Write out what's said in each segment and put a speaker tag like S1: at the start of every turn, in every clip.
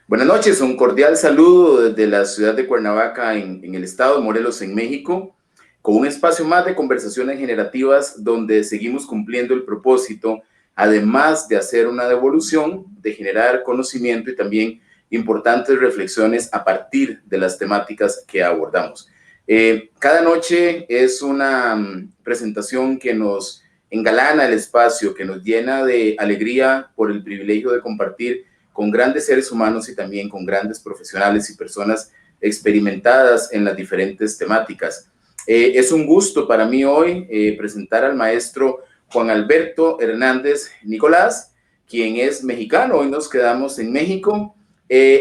S1: Buenas noches, un cordial saludo desde la ciudad de Cuernavaca en el estado de Morelos, en México, con un espacio más de conversaciones generativas donde seguimos cumpliendo el propósito, además de hacer una devolución, de generar conocimiento y también importantes reflexiones a partir de las temáticas que abordamos. Cada noche es una presentación que nos engalana el espacio, que nos llena de alegría por el privilegio de compartir con grandes seres humanos y también con grandes profesionales y personas experimentadas en las diferentes temáticas. Es un gusto para mí hoy presentar al maestro Juan Alberto Hernández Nicolás, quien es mexicano. Hoy nos quedamos en México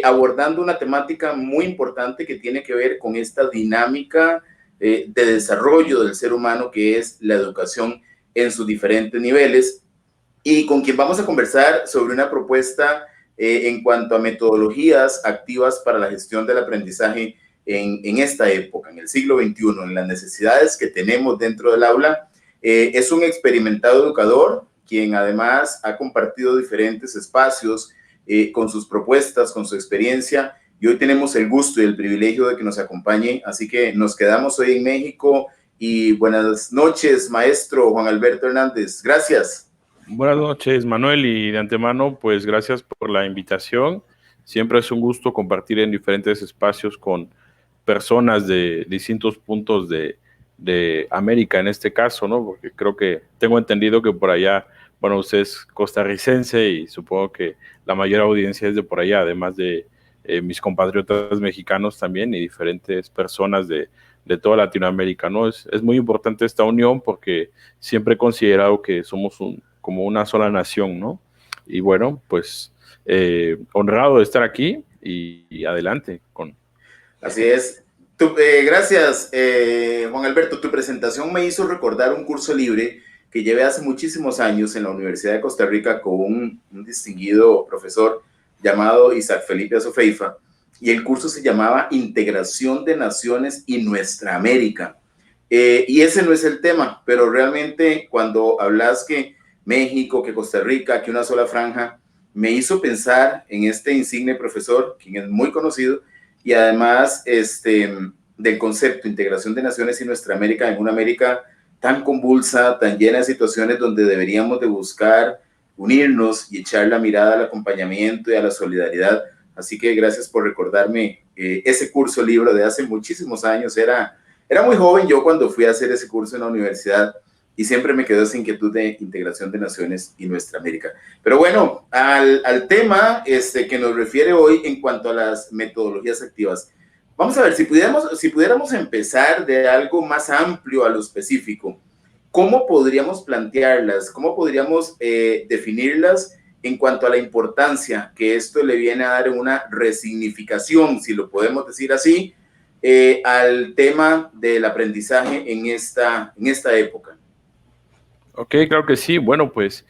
S1: abordando una temática muy importante que tiene que ver con esta dinámica de desarrollo del ser humano, que es la educación en sus diferentes niveles, y con quien vamos a conversar sobre una propuesta en cuanto a metodologías activas para la gestión del aprendizaje en esta época, en el siglo XXI, en las necesidades que tenemos dentro del aula. Es un experimentado educador, quien además ha compartido diferentes espacios con sus propuestas, con su experiencia, y hoy tenemos el gusto y el privilegio de que nos acompañe, así que nos quedamos hoy en México. Y buenas noches, maestro Juan Alberto Hernández. Gracias.
S2: Buenas noches, Manuel, y de antemano, pues gracias por la invitación. Siempre es un gusto compartir en diferentes espacios con personas de distintos puntos de América, en este caso, ¿no? Porque creo que tengo entendido que por allá, bueno, usted es costarricense y supongo que la mayor audiencia es de por allá, además de mis compatriotas mexicanos también y diferentes personas de toda Latinoamérica, ¿no? Es muy importante esta unión porque siempre he considerado que somos como una sola nación, ¿no? Y bueno, pues honrado de estar aquí y adelante con...
S1: Así es. Gracias, Juan Alberto. Tu presentación me hizo recordar un curso libre que llevé hace muchísimos años en la Universidad de Costa Rica con un distinguido profesor llamado Isaac Felipe Azofeifa, y el curso se llamaba Integración de Naciones y Nuestra América. Y ese no es el tema, pero realmente cuando hablas que México, que Costa Rica, que una sola franja, me hizo pensar en este insigne profesor, quien es muy conocido, y además del concepto integración de naciones y nuestra América, en una América tan convulsa, tan llena de situaciones donde deberíamos de buscar unirnos y echar la mirada al acompañamiento y a la solidaridad. Así que gracias por recordarme ese curso libro de hace muchísimos años. Era muy joven yo cuando fui a hacer ese curso en la universidad, y siempre me quedó esa inquietud de integración de naciones y nuestra América. Pero bueno, al tema que nos refiere hoy en cuanto a las metodologías activas, vamos a ver si pudiéramos empezar de algo más amplio a lo específico. ¿Cómo podríamos plantearlas? ¿Cómo podríamos definirlas en cuanto a la importancia que esto le viene a dar en una resignificación, si lo podemos decir así, al tema del aprendizaje en esta época?
S2: Ok, claro que sí. Bueno, pues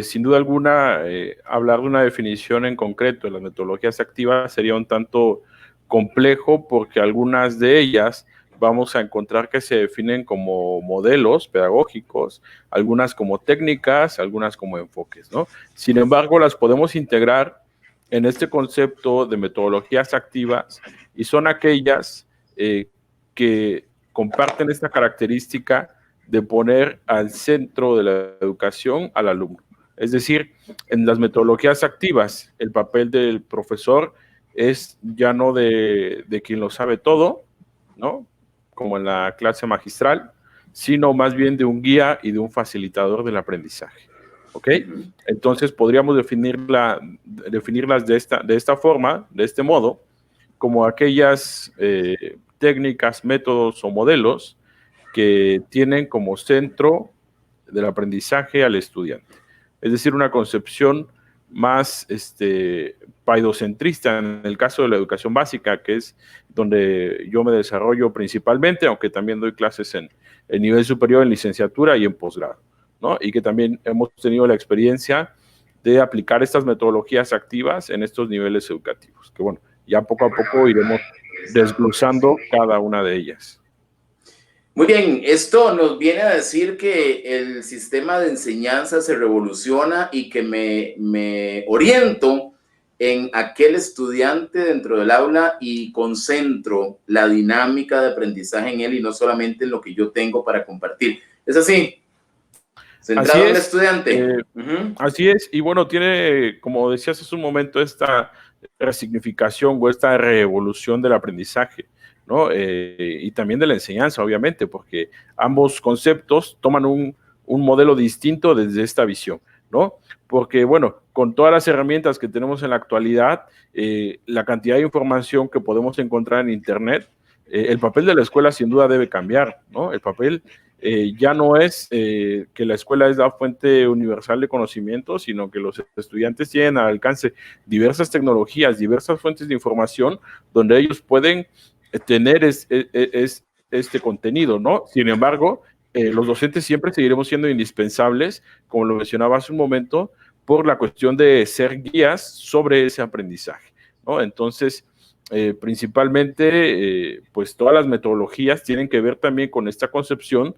S2: sin duda alguna, hablar de una definición en concreto de las metodologías activas sería un tanto complejo porque algunas de ellas vamos a encontrar que se definen como modelos pedagógicos, algunas como técnicas, algunas como enfoques, ¿no? Sin embargo, las podemos integrar en este concepto de metodologías activas y son aquellas que comparten esta característica de poner al centro de la educación al alumno. Es decir, en las metodologías activas, el papel del profesor es ya no de quien lo sabe todo, ¿no? Como en la clase magistral, sino más bien de un guía y de un facilitador del aprendizaje. ¿Ok? Entonces podríamos definirlas de esta forma, de este modo, como aquellas técnicas, métodos o modelos que tienen como centro del aprendizaje al estudiante. Es decir, una concepción más paidocentrista en el caso de la educación básica, que es donde yo me desarrollo principalmente, aunque también doy clases en el nivel superior, en licenciatura y en posgrado, ¿no? Y que también hemos tenido la experiencia de aplicar estas metodologías activas en estos niveles educativos, que bueno, ya poco a poco iremos desglosando cada una de ellas.
S1: Muy bien, esto nos viene a decir que el sistema de enseñanza se revoluciona y que me oriento en aquel estudiante dentro del aula y concentro la dinámica de aprendizaje en él y no solamente en lo que yo tengo para compartir. ¿Es así?
S2: Así
S1: Centrado en el
S2: es.
S1: estudiante. Uh-huh.
S2: Así es, y bueno, tiene, como decías hace un momento, esta resignificación o esta revolución del aprendizaje, ¿no? Y también de la enseñanza, obviamente, porque ambos conceptos toman un modelo distinto desde esta visión, ¿no? Porque, bueno, con todas las herramientas que tenemos en la actualidad, la cantidad de información que podemos encontrar en Internet, el papel de la escuela sin duda debe cambiar, ¿no? El papel ya no es que la escuela es la fuente universal de conocimiento, sino que los estudiantes tienen al alcance diversas tecnologías, diversas fuentes de información donde ellos pueden tener este contenido, ¿no? Sin embargo, los docentes siempre seguiremos siendo indispensables, como lo mencionaba hace un momento, por la cuestión de ser guías sobre ese aprendizaje, ¿no? Entonces, principalmente, pues todas las metodologías tienen que ver también con esta concepción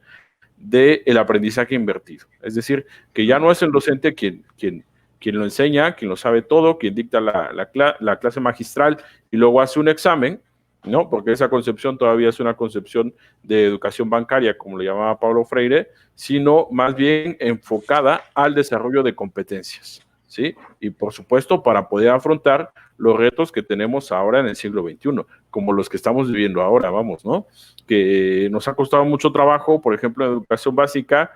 S2: del aprendizaje invertido. Es decir, que ya no es el docente quien lo enseña, quien lo sabe todo, quien dicta la clase magistral y luego hace un examen, ¿no? Porque esa concepción todavía es una concepción de educación bancaria, como le llamaba Paulo Freire, sino más bien enfocada al desarrollo de competencias, ¿sí? Y por supuesto, para poder afrontar los retos que tenemos ahora en el siglo XXI, como los que estamos viviendo ahora, vamos, ¿no? Que nos ha costado mucho trabajo, por ejemplo, en educación básica,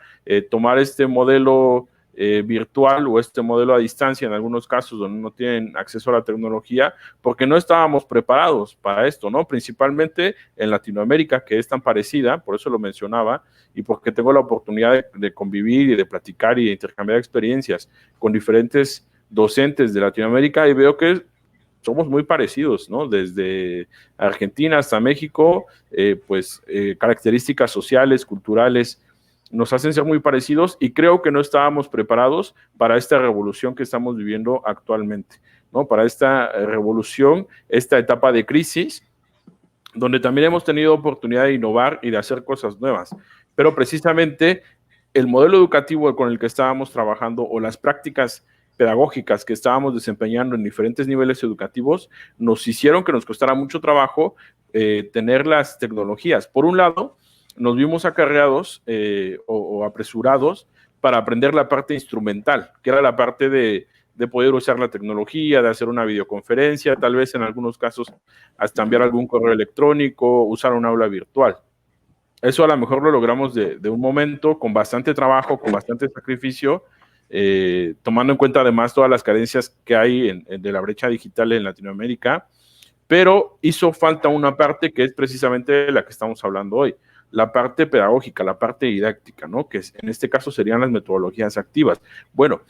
S2: tomar este modelo virtual o este modelo a distancia en algunos casos donde no tienen acceso a la tecnología, porque no estábamos preparados para esto, ¿no? Principalmente en Latinoamérica, que es tan parecida, por eso lo mencionaba, y porque tengo la oportunidad de convivir y de platicar y de intercambiar experiencias con diferentes docentes de Latinoamérica y veo que somos muy parecidos, ¿no? Desde Argentina hasta México, características sociales, culturales, nos hacen ser muy parecidos y creo que no estábamos preparados para esta revolución que estamos viviendo actualmente, ¿no? Para esta revolución, esta etapa de crisis, donde también hemos tenido oportunidad de innovar y de hacer cosas nuevas. Pero precisamente el modelo educativo con el que estábamos trabajando o las prácticas pedagógicas que estábamos desempeñando en diferentes niveles educativos nos hicieron que nos costara mucho trabajo tener las tecnologías. Por un lado, nos vimos acarreados o apresurados para aprender la parte instrumental, que era la parte de poder usar la tecnología, de hacer una videoconferencia, tal vez en algunos casos hasta enviar algún correo electrónico, usar un aula virtual. Eso a lo mejor lo logramos de un momento, con bastante trabajo, con bastante sacrificio, tomando en cuenta además todas las carencias que hay de la brecha digital en Latinoamérica, pero hizo falta una parte que es precisamente la que estamos hablando hoy, la parte pedagógica, la parte didáctica, ¿no? Que en este caso serían las metodologías activas. Bueno,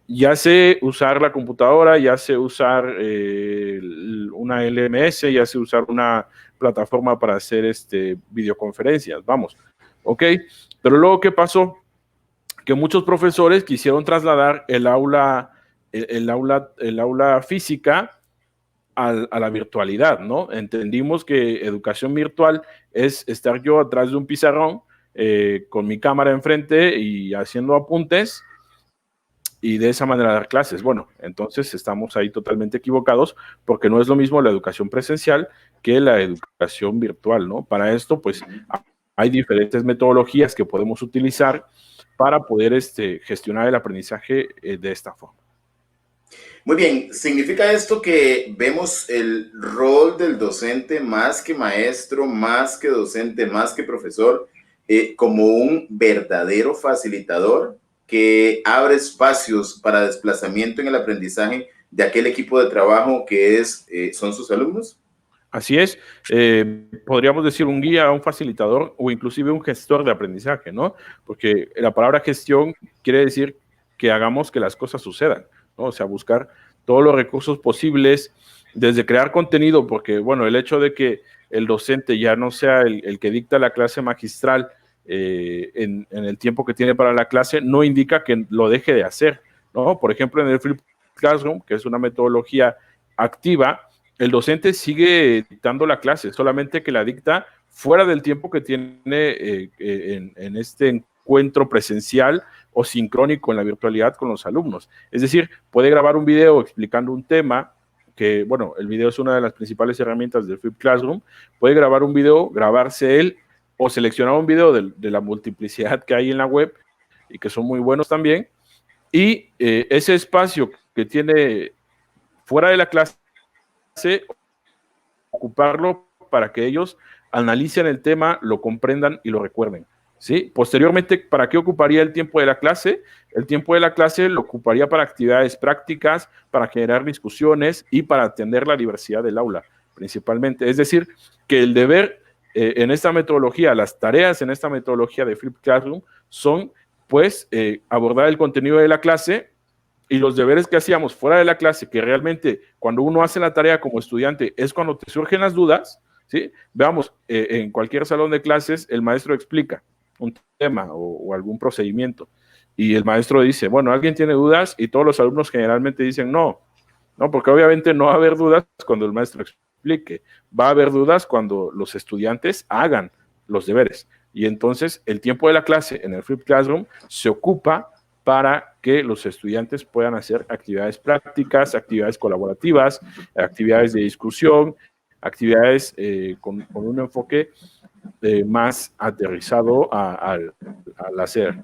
S2: ya sé usar la computadora, ya sé usar una LMS, ya sé usar una plataforma para hacer videoconferencias, vamos, ¿ok? Pero luego, ¿qué pasó? Que muchos profesores quisieron trasladar el aula física a la virtualidad, ¿no? Entendimos que educación virtual es estar yo atrás de un pizarrón con mi cámara enfrente y haciendo apuntes y de esa manera dar clases. Bueno, entonces estamos ahí totalmente equivocados porque no es lo mismo la educación presencial que la educación virtual, ¿no? Para esto, pues, hay diferentes metodologías que podemos utilizar para poder gestionar el aprendizaje de esta forma.
S1: Muy bien, ¿significa esto que vemos el rol del docente más que maestro, más que docente, más que profesor, como un verdadero facilitador que abre espacios para desplazamiento en el aprendizaje de aquel equipo de trabajo que son sus alumnos?
S2: Así es, podríamos decir un guía, un facilitador o inclusive un gestor de aprendizaje, ¿no? Porque la palabra gestión quiere decir que hagamos que las cosas sucedan, ¿no? O sea, buscar todos los recursos posibles, desde crear contenido, porque, bueno, el hecho de que el docente ya no sea el que dicta la clase magistral en el tiempo que tiene para la clase, no indica que lo deje de hacer, ¿no? Por ejemplo, en el Flip Classroom, que es una metodología activa, el docente sigue dictando la clase, solamente que la dicta fuera del tiempo que tiene en este encuentro presencial o sincrónico en la virtualidad con los alumnos. Es decir, puede grabar un video explicando un tema que, bueno, el video es una de las principales herramientas del Flip Classroom, puede grabar un video, grabarse él o seleccionar un video de la multiplicidad que hay en la web y que son muy buenos también. Y ese espacio que tiene fuera de la clase, ocuparlo para que ellos analicen el tema, lo comprendan y lo recuerden. ¿Sí? Posteriormente, ¿para qué ocuparía el tiempo de la clase? El tiempo de la clase lo ocuparía para actividades prácticas, para generar discusiones y para atender la diversidad del aula, principalmente. Es decir, que el deber en esta metodología, las tareas en esta metodología de Flip Classroom son, pues, abordar el contenido de la clase y los deberes que hacíamos fuera de la clase, que realmente cuando uno hace la tarea como estudiante es cuando te surgen las dudas, ¿sí? Veamos, en cualquier salón de clases el maestro explica un tema o algún procedimiento y el maestro dice, bueno, ¿alguien tiene dudas? Y todos los alumnos generalmente dicen no, no, porque obviamente no va a haber dudas cuando el maestro explique, va a haber dudas cuando los estudiantes hagan los deberes. Y entonces el tiempo de la clase en el Flip Classroom se ocupa para que los estudiantes puedan hacer actividades prácticas, actividades colaborativas, actividades de discusión, actividades con un enfoque más aterrizado al hacer.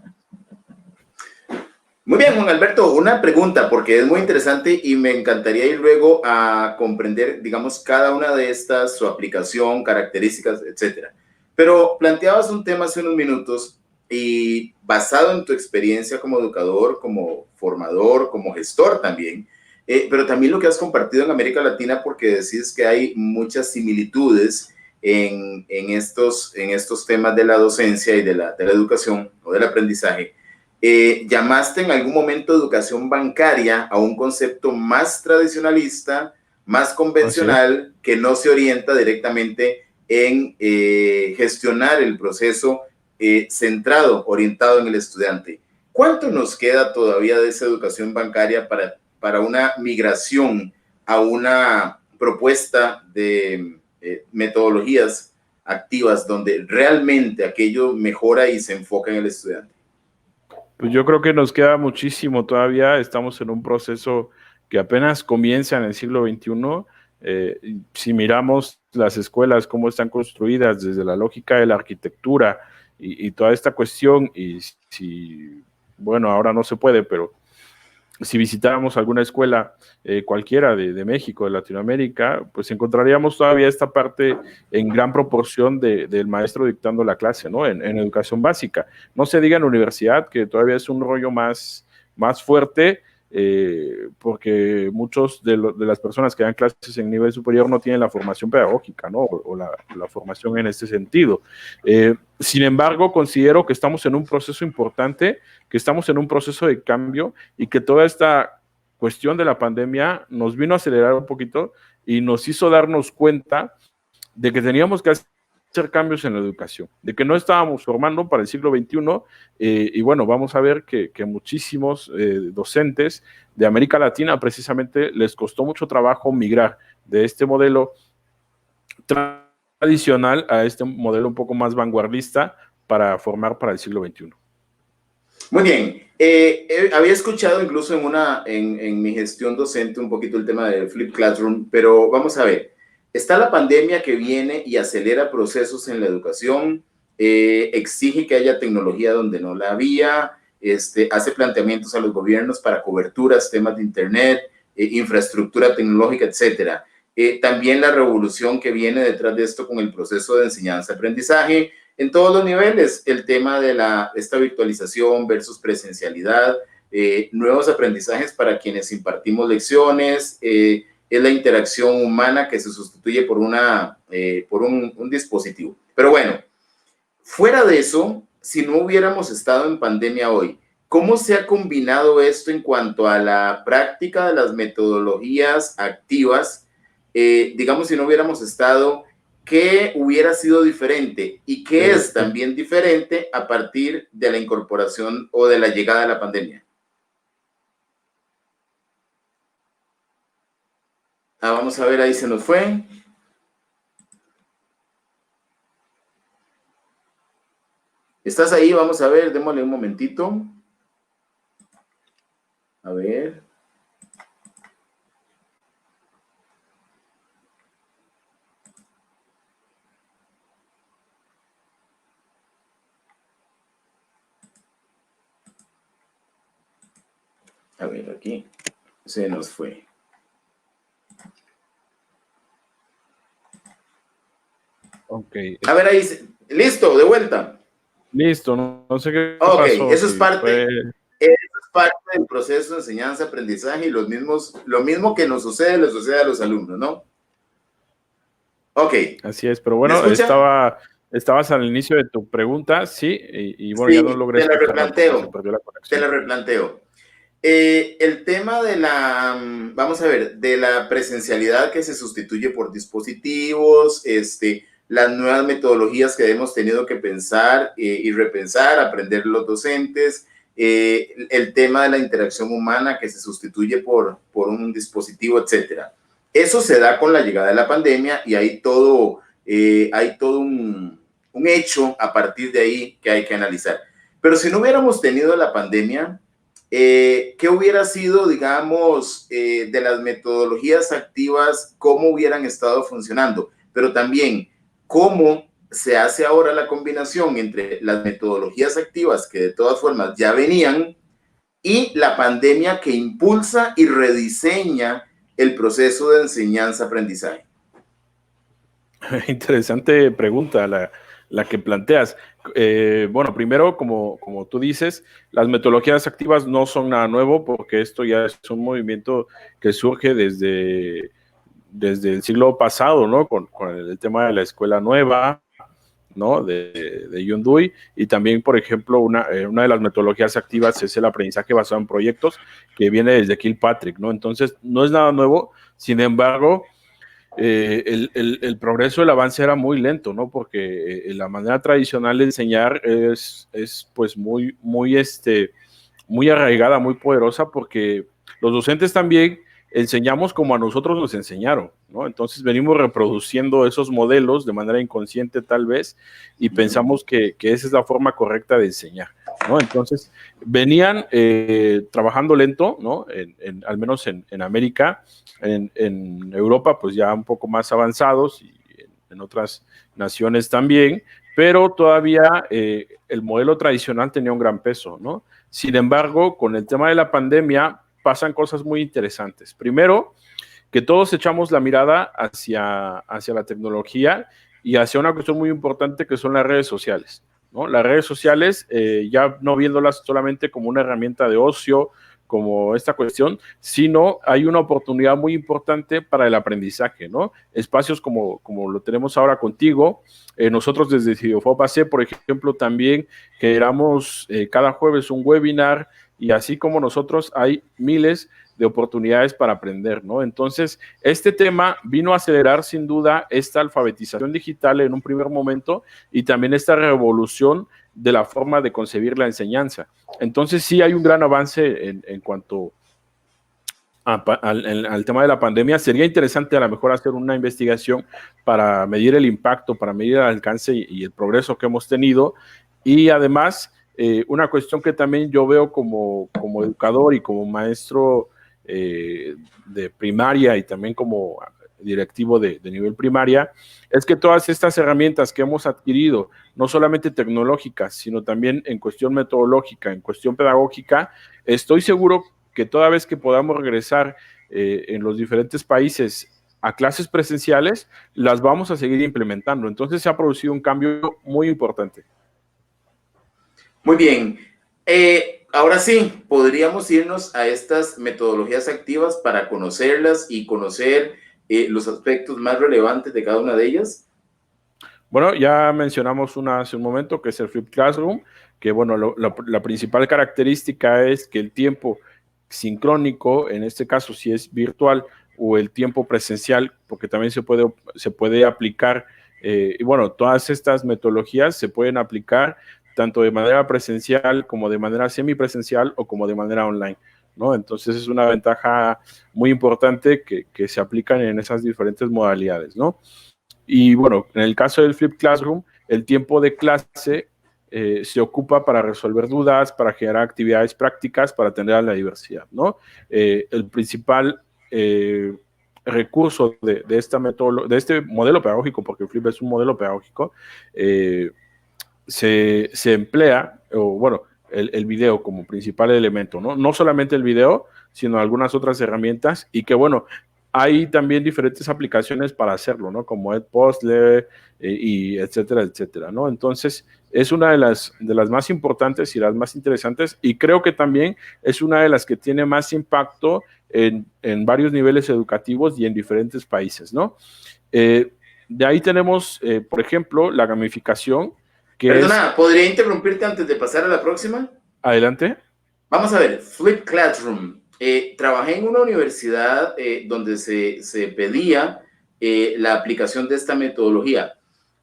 S1: Muy bien, Juan Alberto, una pregunta, porque es muy interesante y me encantaría ir luego a comprender, digamos, cada una de estas, su aplicación, características, etcétera. Pero planteabas un tema hace unos minutos y basado en tu experiencia como educador, como formador, como gestor también, pero también lo que has compartido en América Latina, porque decís que hay muchas similitudes en estos temas de la docencia y de la educación o del aprendizaje. Llamaste en algún momento educación bancaria a un concepto más tradicionalista, más convencional, que no se orienta directamente en gestionar el proceso centrado, orientado en el estudiante. ¿Cuánto nos queda todavía de esa educación bancaria para una migración a una propuesta de metodologías activas donde realmente aquello mejora y se enfoca en el estudiante?
S2: Pues yo creo que nos queda muchísimo todavía, estamos en un proceso que apenas comienza en el siglo XXI. Si miramos las escuelas, cómo están construidas desde la lógica de la arquitectura y toda esta cuestión, y si, bueno, ahora no se puede, pero si visitáramos alguna escuela cualquiera de México, de Latinoamérica, pues encontraríamos todavía esta parte en gran proporción del maestro dictando la clase, ¿no? En educación básica. No se diga en universidad, que todavía es un rollo más fuerte, porque muchos de las personas que dan clases en nivel superior no tienen la formación pedagógica, ¿no? O la formación en este sentido. Sin embargo, considero que estamos en un proceso importante, que estamos en un proceso de cambio y que toda esta cuestión de la pandemia nos vino a acelerar un poquito y nos hizo darnos cuenta de que teníamos que hacer cambios en la educación, de que no estábamos formando para el siglo XXI y bueno, vamos a ver que muchísimos docentes de América Latina precisamente les costó mucho trabajo migrar de este modelo tradicional a este modelo un poco más vanguardista para formar para el siglo XXI.
S1: Muy bien. Había escuchado incluso en mi gestión docente un poquito el tema del Flip Classroom, pero vamos a ver. Está la pandemia que viene y acelera procesos en la educación, exige que haya tecnología donde no la había, hace planteamientos a los gobiernos para coberturas, temas de Internet, infraestructura tecnológica, etcétera. También la revolución que viene detrás de esto con el proceso de enseñanza-aprendizaje, en todos los niveles, el tema de esta virtualización versus presencialidad, nuevos aprendizajes para quienes impartimos lecciones, es la interacción humana que se sustituye por un dispositivo. Pero bueno, fuera de eso, si no hubiéramos estado en pandemia hoy, ¿cómo se ha combinado esto en cuanto a la práctica de las metodologías activas? Digamos, si no hubiéramos estado, ¿qué hubiera sido diferente? ¿Y qué es también diferente a partir de la incorporación o de la llegada de la pandemia? Vamos a ver, ahí se nos fue. ¿Estás ahí? Vamos a ver, démosle un momentito. A ver. A ver, aquí se nos fue.
S2: Ok.
S1: A ver, ahí, listo, de vuelta.
S2: Listo, no sé qué
S1: Ok,
S2: pasó,
S1: eso es
S2: si
S1: parte,
S2: fue...
S1: eso es parte del proceso de enseñanza-aprendizaje y lo mismo que nos sucede, le sucede a los alumnos, ¿no? Ok,
S2: Así es, pero
S1: ¿me
S2: bueno,
S1: escucha?
S2: estabas al inicio de tu pregunta, sí, y bueno, ya no
S1: Sí,
S2: logré
S1: te la
S2: escucharla porque se
S1: replanteo,
S2: perdió la
S1: te
S2: conexión.
S1: la replanteo. El tema de vamos a ver, de la presencialidad que se sustituye por dispositivos, las nuevas metodologías que hemos tenido que pensar y repensar, aprender los docentes, el tema de la interacción humana que se sustituye por un dispositivo, etcétera. Eso se da con la llegada de la pandemia y hay todo un hecho a partir de ahí que hay que analizar. Pero si no hubiéramos tenido la pandemia, ¿qué hubiera sido, digamos, de las metodologías activas, cómo hubieran estado funcionando? Pero también, ¿cómo se hace ahora la combinación entre las metodologías activas que de todas formas ya venían y la pandemia que impulsa y rediseña el proceso de enseñanza-aprendizaje?
S2: Interesante pregunta la que planteas. Bueno, primero, como tú dices, las metodologías activas no son nada nuevo porque esto ya es un movimiento que surge desde el siglo pasado, ¿no? Con el tema de la escuela nueva, ¿no? De Yundui, y también, por ejemplo, una de las metodologías activas es el aprendizaje basado en proyectos, que viene desde Kilpatrick, ¿no? Entonces, no es nada nuevo, sin embargo, el progreso, el avance era muy lento, ¿no? Porque la manera tradicional de enseñar es pues muy arraigada, muy poderosa, porque los docentes también enseñamos como a nosotros nos enseñaron, ¿no? Entonces venimos reproduciendo esos modelos de manera inconsciente tal vez y pensamos que esa es la forma correcta de enseñar, ¿no? Entonces venían trabajando lento, ¿no? Al menos en América, en Europa pues ya un poco más avanzados y en otras naciones también, pero todavía el modelo tradicional tenía un gran peso, ¿no? Sin embargo, con el tema de la pandemia pasan cosas muy interesantes. Primero, que todos echamos la mirada hacia la tecnología y hacia una cuestión muy importante que son las redes sociales, ¿no? Las redes sociales, ya no viéndolas solamente como una herramienta de ocio, como esta cuestión, sino hay una oportunidad muy importante para el aprendizaje, ¿no? Espacios como lo tenemos ahora contigo, nosotros desde Ciudiofob AC, por ejemplo, también generamos cada jueves un webinar y así como nosotros hay miles de oportunidades para aprender, ¿no? Entonces, este tema vino a acelerar sin duda esta alfabetización digital en un primer momento y también esta revolución de la forma de concebir la enseñanza. Entonces, sí hay un gran avance en cuanto al tema de la pandemia. Sería interesante a lo mejor hacer una investigación para medir el impacto, para medir el alcance y el progreso que hemos tenido. Y además, una cuestión que también yo veo como educador y como maestro de primaria y también como directivo de nivel primaria, es que todas estas herramientas que hemos adquirido, no solamente tecnológicas, sino también en cuestión metodológica, en cuestión pedagógica, estoy seguro que toda vez que podamos regresar en los diferentes países a clases presenciales, las vamos a seguir implementando. Entonces se ha producido un cambio muy importante.
S1: Muy bien. Ahora sí, podríamos irnos a estas metodologías activas para conocerlas y conocer los aspectos más relevantes de cada una de ellas.
S2: Bueno, ya mencionamos una hace un momento, que es el Flipped Classroom, que bueno, la principal característica es que el tiempo sincrónico, en este caso si es virtual, o el tiempo presencial, porque también se puede aplicar, y bueno, todas estas metodologías se pueden aplicar tanto de manera presencial como de manera semipresencial o como de manera online, ¿no? Entonces es una ventaja muy importante que se aplican en esas diferentes modalidades, ¿no? Y bueno, en el caso del Flip Classroom, el tiempo de clase se ocupa para resolver dudas, para generar actividades prácticas, para atender a la diversidad, ¿no? El principal recurso de este modelo pedagógico, porque el Flip es un modelo pedagógico, se emplea, o bueno, el video como principal elemento, ¿no? No solamente el video, sino algunas otras herramientas y que, bueno, hay también diferentes aplicaciones para hacerlo, ¿no? Como Edpuzzle y etcétera, etcétera, ¿no? Entonces, es una de las más importantes y las más interesantes y creo que también es una de las que tiene más impacto en varios niveles educativos y en diferentes países, ¿no? De ahí tenemos, por ejemplo, la gamificación, que es...
S1: Perdona, ¿podría interrumpirte antes de pasar a la próxima?
S2: Adelante.
S1: Vamos a ver, Flip Classroom. Trabajé en una universidad donde se pedía la aplicación de esta metodología.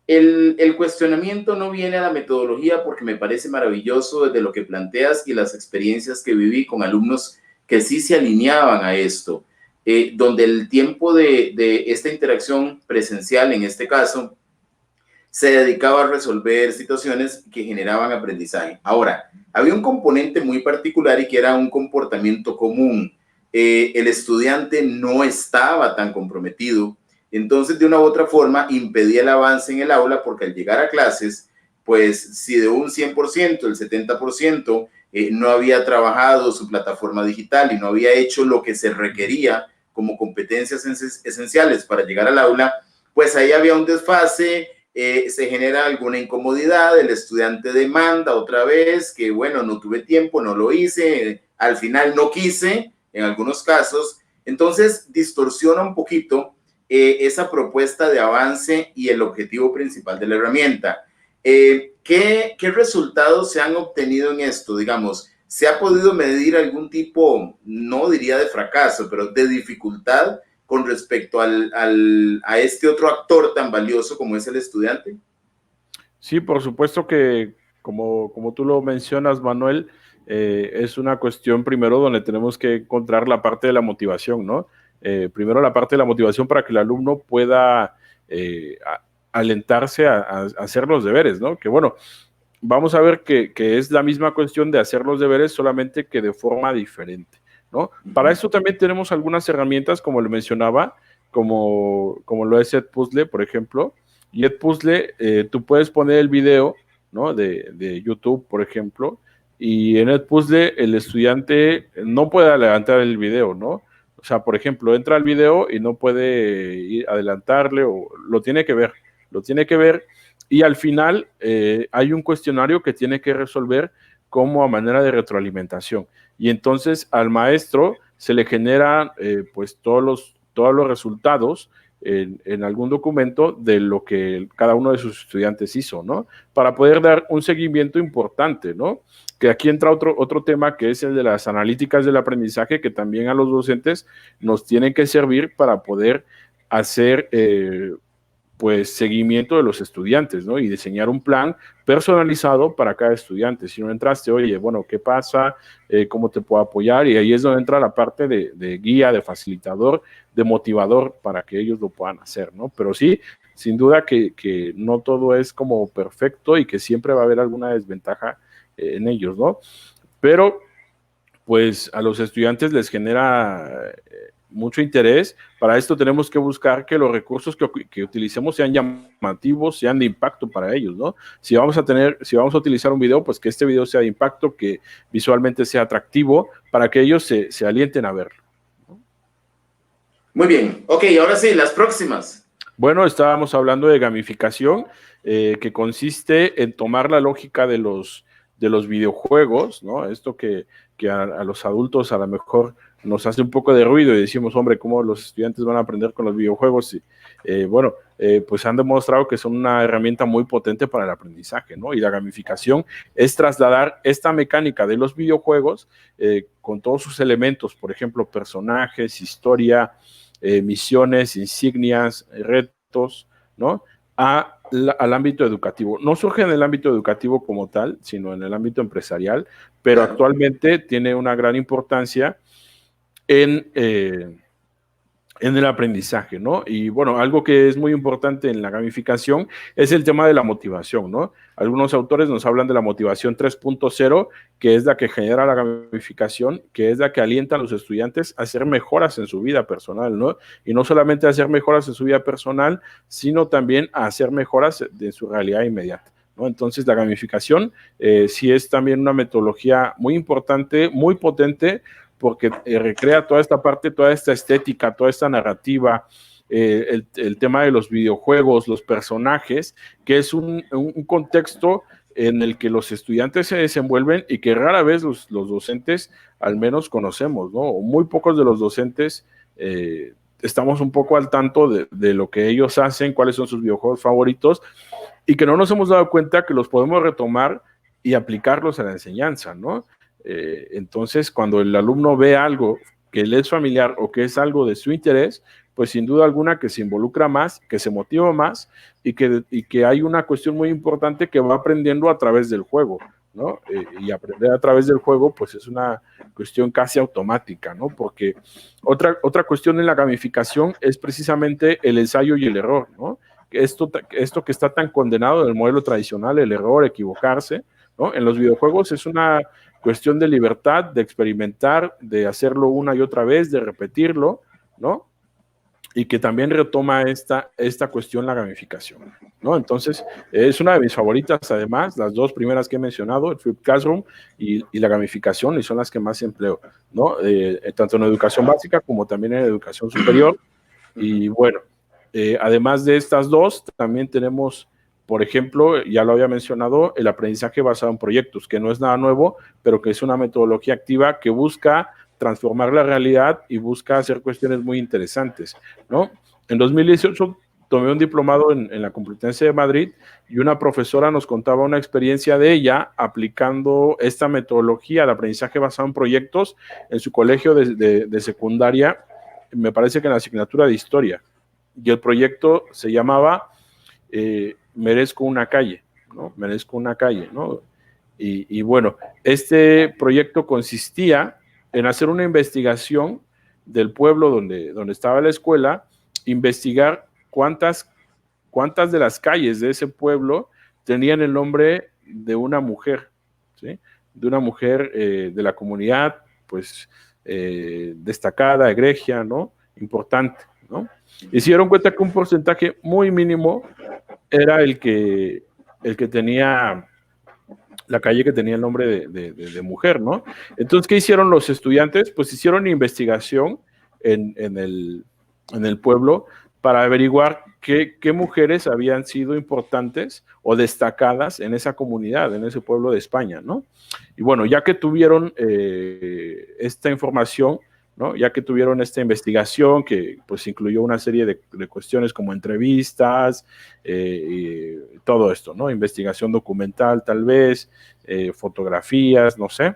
S1: El cuestionamiento no viene a la metodología porque me parece maravilloso desde lo que planteas y las experiencias que viví con alumnos que sí se alineaban a esto, donde el tiempo de esta interacción presencial, en este caso, se dedicaba a resolver situaciones que generaban aprendizaje. Ahora, había un componente muy particular y que era un comportamiento común. El estudiante no estaba tan comprometido, entonces de una u otra forma impedía el avance en el aula porque al llegar a clases, pues si de un 100%, el 70% no había trabajado su plataforma digital y no había hecho lo que se requería como competencias esenciales para llegar al aula, pues ahí había un desfase, se genera alguna incomodidad, el estudiante demanda otra vez que, bueno, no tuve tiempo, no lo hice, al final no quise, en algunos casos, entonces distorsiona un poquito esa propuesta de avance y el objetivo principal de la herramienta. ¿Qué resultados se han obtenido en esto? Digamos, ¿se ha podido medir algún tipo, no diría de fracaso, pero de dificultad con respecto a este otro actor tan valioso como es el estudiante?
S2: Sí, por supuesto que, como tú lo mencionas, Manuel, es una cuestión primero donde tenemos que encontrar la parte de la motivación, ¿no? Primero la parte de la motivación para que el alumno pueda alentarse a hacer los deberes, ¿no? Que bueno, vamos a ver que es la misma cuestión de hacer los deberes, solamente que de forma diferente, ¿no? Para eso también tenemos algunas herramientas, como le mencionaba, como lo es Edpuzzle, por ejemplo. Y Edpuzzle, tú puedes poner el video, ¿no? De YouTube, por ejemplo, y en Edpuzzle el estudiante no puede adelantar el video, ¿no? O sea, por ejemplo, entra al video y no puede ir adelantarle o lo tiene que ver y al final hay un cuestionario que tiene que resolver como a manera de retroalimentación. Y entonces al maestro se le generan pues todos los resultados en algún documento de lo que cada uno de sus estudiantes hizo, ¿no? Para poder dar un seguimiento importante, ¿no? Que aquí entra otro tema que es el de las analíticas del aprendizaje, que también a los docentes nos tienen que servir para poder hacer pues seguimiento de los estudiantes, ¿no? Y diseñar un plan personalizado para cada estudiante. Si no entraste, oye, bueno, ¿qué pasa? ¿Cómo te puedo apoyar? Y ahí es donde entra la parte de guía, de facilitador, de motivador para que ellos lo puedan hacer, ¿no? Pero sí, sin duda que no todo es como perfecto y que siempre va a haber alguna desventaja en ellos, ¿no? Pero pues a los estudiantes les genera mucho interés. Para esto tenemos que buscar que los recursos que utilicemos sean llamativos, sean de impacto para ellos, ¿no? Si vamos a utilizar un video, pues que este video sea de impacto, que visualmente sea atractivo, para que ellos se alienten a verlo, ¿no?
S1: Muy bien, ok, ahora sí, las próximas.
S2: Bueno, estábamos hablando de gamificación, que consiste en tomar la lógica de los videojuegos, ¿no? Esto que a los adultos a lo mejor nos hace un poco de ruido y decimos, hombre, ¿cómo los estudiantes van a aprender con los videojuegos? Y, pues han demostrado que son una herramienta muy potente para el aprendizaje, ¿no? Y la gamificación es trasladar esta mecánica de los videojuegos con todos sus elementos, por ejemplo, personajes, historia, misiones, insignias, retos, ¿no? Al ámbito educativo. No surge en el ámbito educativo como tal, sino en el ámbito empresarial, pero
S1: Claro.
S2: actualmente tiene una gran importancia en el aprendizaje, ¿no? Y bueno, algo que es muy importante en la gamificación es el tema de la motivación, ¿no? Algunos autores nos hablan de la motivación 3.0, que es la que genera la gamificación, que es la que alienta a los estudiantes a hacer mejoras en su vida personal, ¿no? Y no solamente a hacer mejoras en su vida personal, sino también a hacer mejoras de su realidad inmediata, ¿no? Entonces, la gamificación sí es también una metodología muy importante, muy potente, porque recrea toda esta parte, toda esta estética, toda esta narrativa, el tema de los videojuegos, los personajes, que es un contexto en el que los estudiantes se desenvuelven y que rara vez los docentes al menos conocemos, ¿no? Muy pocos de los docentes estamos un poco al tanto de lo que ellos hacen, cuáles son sus videojuegos favoritos, y que no nos hemos dado cuenta que los podemos retomar y aplicarlos a la enseñanza, ¿no? Entonces, cuando el alumno ve algo que le es familiar o que es algo de su interés, pues sin duda alguna que se involucra más, que se motiva más y que hay una cuestión muy importante que va aprendiendo a través del juego, ¿no? Y aprender a través del juego, pues es una cuestión casi automática, ¿no? Porque otra cuestión en la gamificación es precisamente el ensayo y el error, ¿no? Esto que está tan condenado en el modelo tradicional, el error, equivocarse, ¿no? En los videojuegos es una cuestión de libertad, de experimentar, de hacerlo una y otra vez, de repetirlo, ¿no? Y que también retoma esta cuestión, la gamificación, ¿no? Entonces, es una de mis favoritas, además, las dos primeras que he mencionado, el Flipped Classroom y la gamificación, y son las que más empleo, ¿no? Tanto en educación básica como también en educación superior. Y bueno, además de estas dos, también tenemos, por ejemplo, ya lo había mencionado, el aprendizaje basado en proyectos, que no es nada nuevo, pero que es una metodología activa que busca transformar la realidad y busca hacer cuestiones muy interesantes, ¿no? En 2018 tomé un diplomado en la Complutense de Madrid y una profesora nos contaba una experiencia de ella aplicando esta metodología al aprendizaje basado en proyectos en su colegio de secundaria, me parece que en la asignatura de historia, y el proyecto se llamaba Merezco una calle, ¿no? Merezco una calle, ¿no? Y bueno, este proyecto consistía en hacer una investigación del pueblo donde estaba la escuela, investigar cuántas de las calles de ese pueblo tenían el nombre de una mujer, ¿sí? De una mujer de la comunidad, pues destacada, egregia, ¿no? Importante, ¿no? Y se dieron cuenta que un porcentaje muy mínimo era el que tenía la calle que tenía el nombre de mujer, ¿no? Entonces, ¿qué hicieron los estudiantes? Pues hicieron investigación en el pueblo para averiguar qué mujeres habían sido importantes o destacadas en esa comunidad, en ese pueblo de España, ¿no? Y bueno, ya que tuvieron esta información, ¿no? Ya que tuvieron esta investigación que pues incluyó una serie de cuestiones como entrevistas, y todo esto, ¿no? Investigación documental tal vez, fotografías, no sé.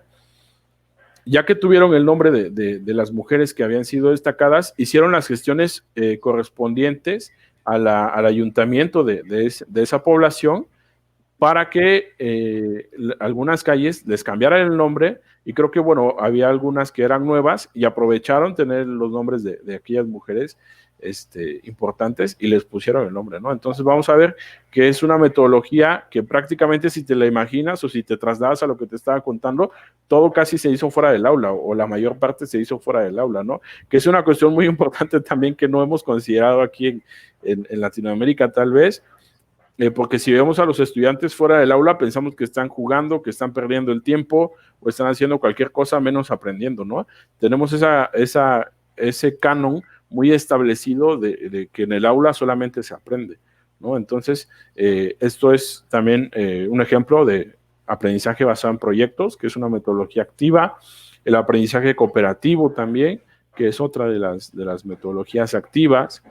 S2: Ya que tuvieron el nombre de las mujeres que habían sido destacadas, hicieron las gestiones correspondientes al ayuntamiento de esa población para que algunas calles les cambiaran el nombre, y creo que, bueno, había algunas que eran nuevas y aprovecharon tener los nombres de aquellas mujeres importantes y les pusieron el nombre, ¿no? Entonces vamos a ver que es una metodología que prácticamente, si te la imaginas o si te trasladas a lo que te estaba contando, todo casi se hizo fuera del aula, o la mayor parte se hizo fuera del aula, ¿no? Que es una cuestión muy importante también que no hemos considerado aquí en Latinoamérica tal vez, porque si vemos a los estudiantes fuera del aula, pensamos que están jugando, que están perdiendo el tiempo o están haciendo cualquier cosa menos aprendiendo, ¿no? Tenemos ese canon muy establecido de que en el aula solamente se aprende, ¿no? Entonces, esto es también un ejemplo de aprendizaje basado en proyectos, que es una metodología activa, el aprendizaje cooperativo también, que es otra de las metodologías activas,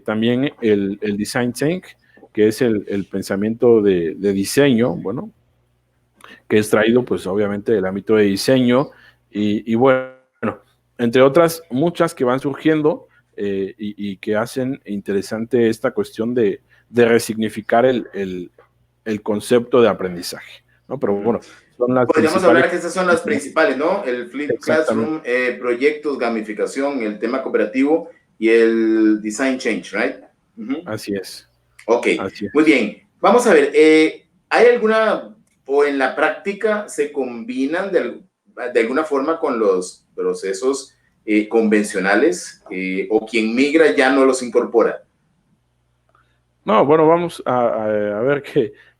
S2: también el design think, que es el pensamiento de diseño, bueno, que es traído pues obviamente del ámbito de diseño, y bueno, entre otras muchas que van surgiendo y que hacen interesante esta cuestión de resignificar el concepto de aprendizaje, ¿no? Pero bueno, son las
S1: Podríamos
S2: principales.
S1: hablar que estas son las principales, ¿no? El Flip Classroom, proyectos, gamificación, el tema cooperativo y el design change, ¿right?
S2: Así es.
S1: Ok,
S2: Así es.
S1: muy bien. Vamos a ver, ¿hay alguna, o en la práctica se combinan de alguna forma con los procesos convencionales, o quien migra ya no los incorpora?
S2: No, bueno, vamos a ver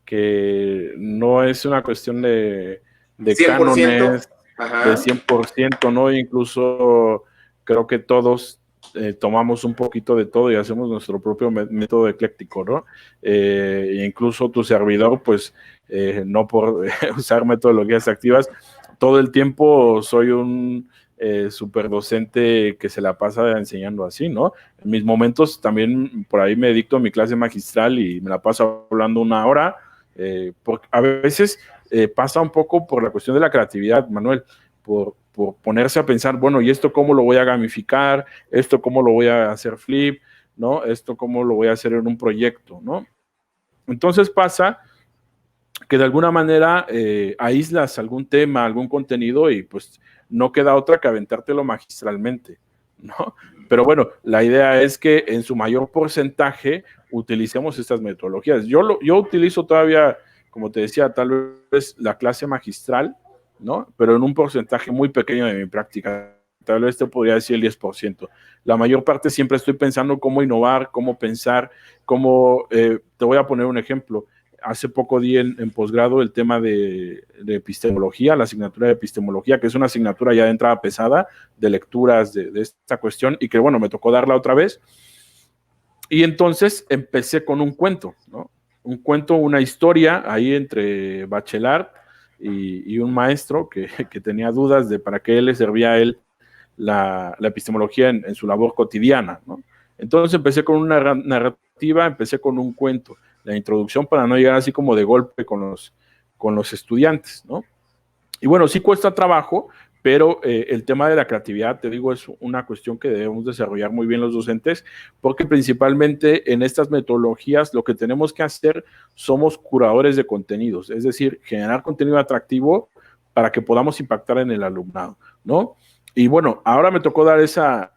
S2: que no es una cuestión de
S1: 100%,
S2: cánones. de
S1: Ajá.
S2: 100%, ¿no? Incluso creo que todos tomamos un poquito de todo y hacemos nuestro propio método ecléctico, ¿no? E incluso tu servidor, pues, no por usar metodologías activas, todo el tiempo soy un super docente que se la pasa enseñando así, ¿no? En mis momentos también por ahí me dicto mi clase magistral y me la paso hablando una hora, porque a veces pasa un poco por la cuestión de la creatividad, Manuel, por ponerse a pensar, bueno, ¿y esto cómo lo voy a gamificar? ¿Esto cómo lo voy a hacer flip? ¿No? ¿Esto cómo lo voy a hacer en un proyecto? ¿No? Entonces pasa que de alguna manera aíslas algún tema, algún contenido y pues no queda otra que aventártelo magistralmente, ¿no? Pero bueno, la idea es que en su mayor porcentaje utilicemos estas metodologías. Yo utilizo todavía, como te decía, tal vez la clase magistral, ¿no? Pero en un porcentaje muy pequeño de mi práctica. Tal vez te podría decir el 10%. La mayor parte siempre estoy pensando cómo innovar, cómo pensar, cómo, te voy a poner un ejemplo. Hace poco di en posgrado el tema de epistemología, la asignatura de epistemología, que es una asignatura ya de entrada pesada, de lecturas de esta cuestión, y que bueno, me tocó darla otra vez. Y entonces empecé con un cuento, ¿no? Un cuento, una historia ahí entre Bachelard y un maestro que tenía dudas de para qué le servía a él la epistemología en su labor cotidiana, ¿no? Entonces empecé con una narrativa, empecé con un cuento, la introducción para no llegar así como de golpe con los estudiantes, ¿no? Y bueno, sí cuesta trabajo, pero el tema de la creatividad, te digo, es una cuestión que debemos desarrollar muy bien los docentes, porque principalmente en estas metodologías lo que tenemos que hacer somos curadores de contenidos, es decir, generar contenido atractivo para que podamos impactar en el alumnado, ¿no? Y bueno, ahora me tocó dar esa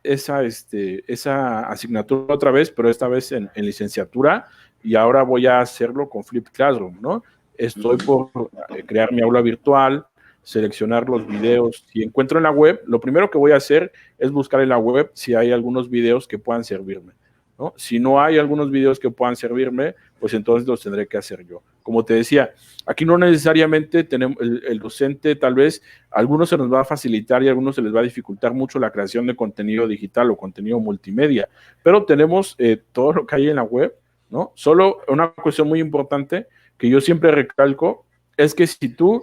S2: asignatura otra vez, pero esta vez en licenciatura, y ahora voy a hacerlo con Flip Classroom, ¿no? Estoy por crear mi aula virtual, seleccionar los videos. Si encuentro en la web, lo primero que voy a hacer es buscar en la web si hay algunos videos que puedan servirme, ¿no? Si no hay algunos videos que puedan servirme, pues entonces los tendré que hacer yo. Como te decía, aquí no necesariamente tenemos el docente, tal vez a algunos se nos va a facilitar y a algunos se les va a dificultar mucho la creación de contenido digital o contenido multimedia, pero tenemos todo lo que hay en la web, ¿no? Solo una cuestión muy importante que yo siempre recalco es que si tú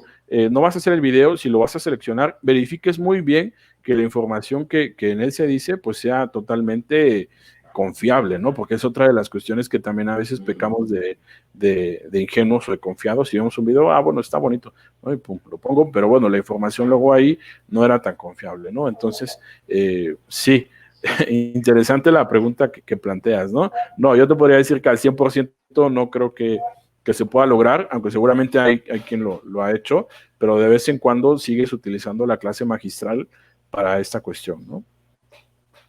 S2: no vas a hacer el video, si lo vas a seleccionar, verifiques muy bien que la información que en él se dice, pues sea totalmente confiable, ¿no? Porque es otra de las cuestiones que también a veces pecamos de ingenuos o de confiados. Si vemos un video, bueno, está bonito, ¿no? Y pum, lo pongo, pero bueno, la información luego ahí no era tan confiable, ¿no? Entonces, sí, interesante la pregunta que planteas, ¿no? No, yo te podría decir que al 100% no creo que se pueda lograr, aunque seguramente hay quien lo ha hecho, pero de vez en cuando sigues utilizando la clase magistral para esta cuestión, ¿no?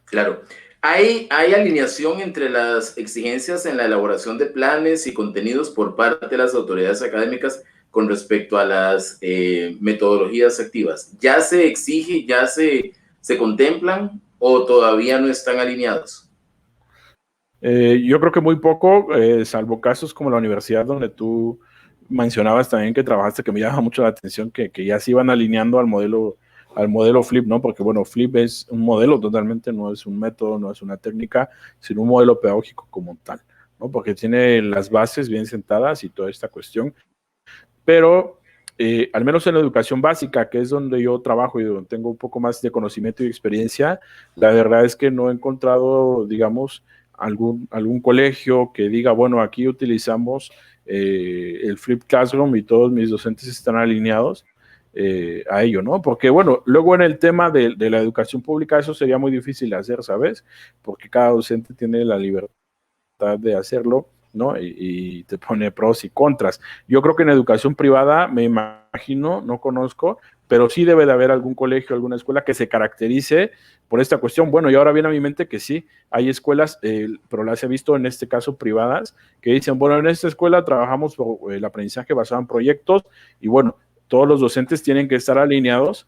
S1: Claro. ¿Hay alineación entre las exigencias en la elaboración de planes y contenidos por parte de las autoridades académicas con respecto a las metodologías activas? ¿Ya se exige, ya se contemplan o todavía no están alineados?
S2: Yo creo que muy poco, salvo casos como la universidad donde tú mencionabas también que trabajaste, que me llama mucho la atención, que ya se iban alineando al modelo Flip, ¿no? Porque bueno, Flip es un modelo totalmente, no es un método, no es una técnica, sino un modelo pedagógico como tal, ¿no? Porque tiene las bases bien sentadas y toda esta cuestión, pero al menos en la educación básica, que es donde yo trabajo y donde tengo un poco más de conocimiento y experiencia, la verdad es que no he encontrado, digamos, algún colegio que diga, bueno, aquí utilizamos el Flip Classroom y todos mis docentes están alineados a ello, ¿no? Porque, bueno, luego en el tema de la educación pública eso sería muy difícil de hacer, ¿sabes? Porque cada docente tiene la libertad de hacerlo, ¿no? Y te pone pros y contras. Yo creo que en educación privada, me imagino, no conozco, pero sí debe de haber algún colegio, alguna escuela que se caracterice por esta cuestión. Bueno, y ahora viene a mi mente que sí, hay escuelas, pero las he visto en este caso privadas, que dicen, bueno, en esta escuela trabajamos por el aprendizaje basado en proyectos y bueno, todos los docentes tienen que estar alineados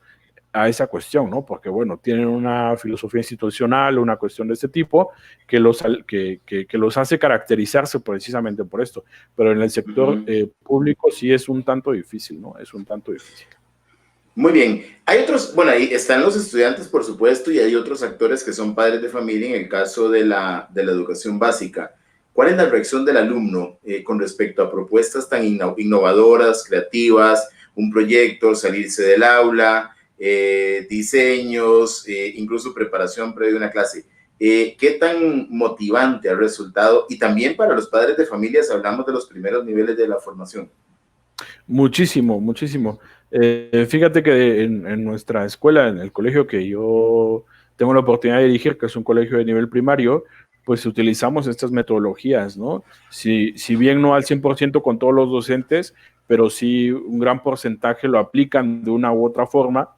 S2: a esa cuestión, ¿no? Porque, bueno, tienen una filosofía institucional, una cuestión de este tipo, que los hace caracterizarse precisamente por esto. Pero en el sector público sí es un tanto difícil, ¿no? Es un tanto difícil.
S1: Muy bien. Hay otros, bueno, ahí están los estudiantes, por supuesto, y hay otros actores que son padres de familia en el caso de la educación básica. ¿Cuál es la reacción del alumno con respecto a propuestas tan innovadoras, creativas, un proyecto, salirse del aula, diseños, incluso preparación previa a una clase? ¿Qué tan motivante ha resultado? Y también para los padres de familias, hablamos de los primeros niveles de la formación.
S2: Muchísimo, muchísimo. Fíjate que en nuestra escuela, en el colegio que yo tengo la oportunidad de dirigir, que es un colegio de nivel primario, pues utilizamos estas metodologías, ¿no? Si bien no al 100% con todos los docentes, pero sí un gran porcentaje lo aplican de una u otra forma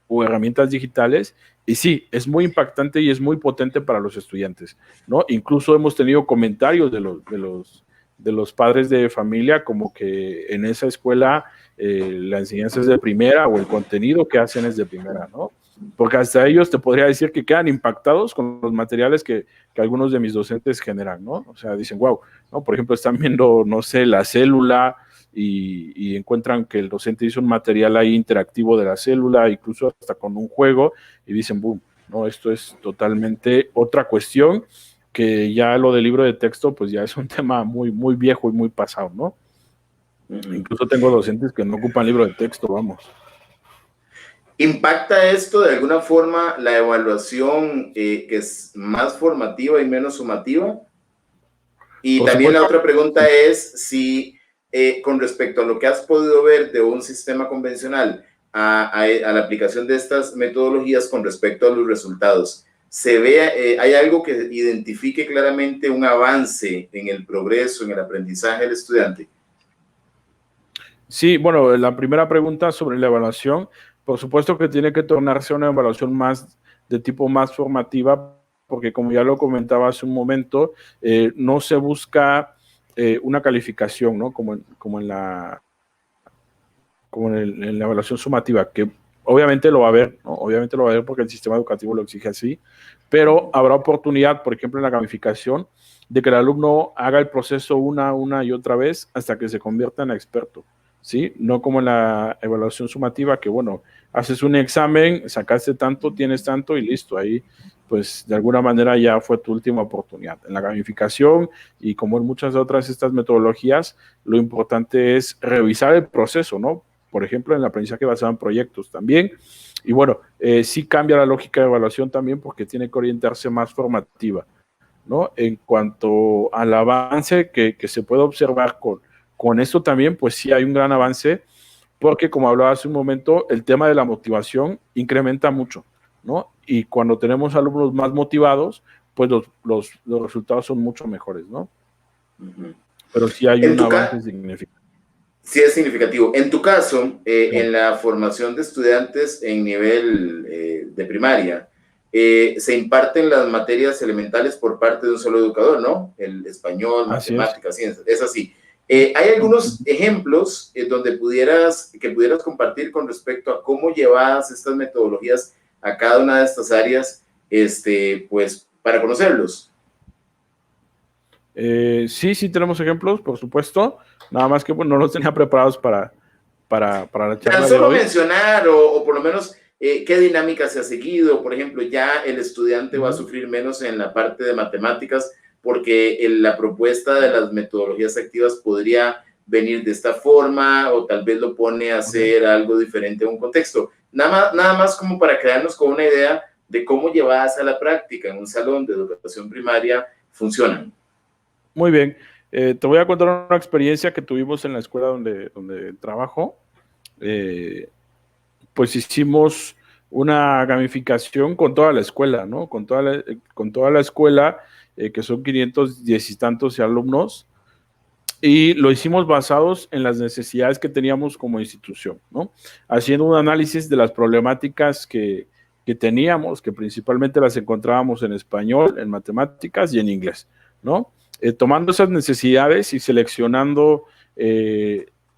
S2: o herramientas digitales. Y sí, es muy impactante y es muy potente para los estudiantes, ¿no? Incluso hemos tenido comentarios de los padres de familia como que en esa escuela la enseñanza es de primera o el contenido que hacen es de primera, ¿no? Porque hasta ellos te podría decir que quedan impactados con los materiales que algunos de mis docentes generan, ¿no? O sea, dicen, wow, ¿no? Por ejemplo, están viendo, no sé, la célula, y encuentran que el docente hizo un material ahí interactivo de la célula, incluso hasta con un juego, y dicen, boom, no, esto es totalmente otra cuestión, que ya lo del libro de texto, pues ya es un tema muy, muy viejo y muy pasado, ¿no? Incluso tengo docentes que no ocupan libro de texto, vamos.
S1: ¿Impacta esto de alguna forma la evaluación que es más formativa y menos sumativa? Y
S2: Por
S1: también la
S2: supuesto.
S1: otra pregunta es si con respecto a lo que has podido ver de un sistema convencional a la aplicación de estas metodologías con respecto a los resultados, ¿se ve, hay algo que identifique claramente un avance en el progreso, en el aprendizaje del estudiante?
S2: Sí, bueno, la primera pregunta sobre la evaluación, por supuesto que tiene que tornarse una evaluación más de tipo más formativa, porque como ya lo comentaba hace un momento, no se busca una calificación, ¿no? En la evaluación sumativa, que obviamente lo va a haber, ¿no? Obviamente lo va a haber porque el sistema educativo lo exige así, pero habrá oportunidad, por ejemplo, en la gamificación, de que el alumno haga el proceso una y otra vez hasta que se convierta en experto, ¿sí? No como en la evaluación sumativa, que bueno, haces un examen, sacaste tanto, tienes tanto y listo, ahí pues de alguna manera ya fue tu última oportunidad. En la gamificación y como en muchas otras estas metodologías, lo importante es revisar el proceso, ¿no? Por ejemplo, en el aprendizaje basado en proyectos también. Y bueno, sí cambia la lógica de evaluación también porque tiene que orientarse más formativa, ¿no? En cuanto al avance que se puede observar con esto también, pues sí hay un gran avance porque como hablaba hace un momento, el tema de la motivación incrementa mucho, ¿no? Y cuando tenemos alumnos más motivados, pues los resultados son mucho mejores, ¿no? Pero sí hay
S1: En
S2: un
S1: tu
S2: avance
S1: caso,
S2: significativo.
S1: sí es significativo. En tu caso,
S2: Sí.
S1: en la formación de estudiantes en nivel de primaria, se imparten las materias elementales por parte de un solo educador, ¿no? El español,
S2: Así es.
S1: matemáticas, ciencias, es así. ¿Hay algunos ejemplos que pudieras compartir con respecto a cómo llevas estas metodologías a cada una de estas áreas, pues, para conocerlos?
S2: Sí tenemos ejemplos, por supuesto. Nada más que bueno, no los tenía preparados para la
S1: Tan
S2: charla de
S1: solo
S2: hoy.
S1: mencionar o por lo menos qué dinámica se ha seguido. Por ejemplo, ya el estudiante va a sufrir menos en la parte de matemáticas porque la propuesta de las metodologías activas podría venir de esta forma o tal vez lo pone a
S2: Okay.
S1: hacer algo diferente a un contexto. Nada más como para quedarnos con una idea de cómo llevadas a la práctica en un salón de educación primaria funcionan.
S2: Muy bien. Te voy a contar una experiencia que tuvimos en la escuela donde trabajo. Pues hicimos una gamificación con toda la escuela, ¿no? Con toda la escuela, que son 510 y tantos alumnos, y lo hicimos basados en las necesidades que teníamos como institución, ¿no? Haciendo un análisis de las problemáticas que teníamos, que principalmente las encontrábamos en español, en matemáticas y en inglés, ¿no? Tomando esas necesidades y seleccionando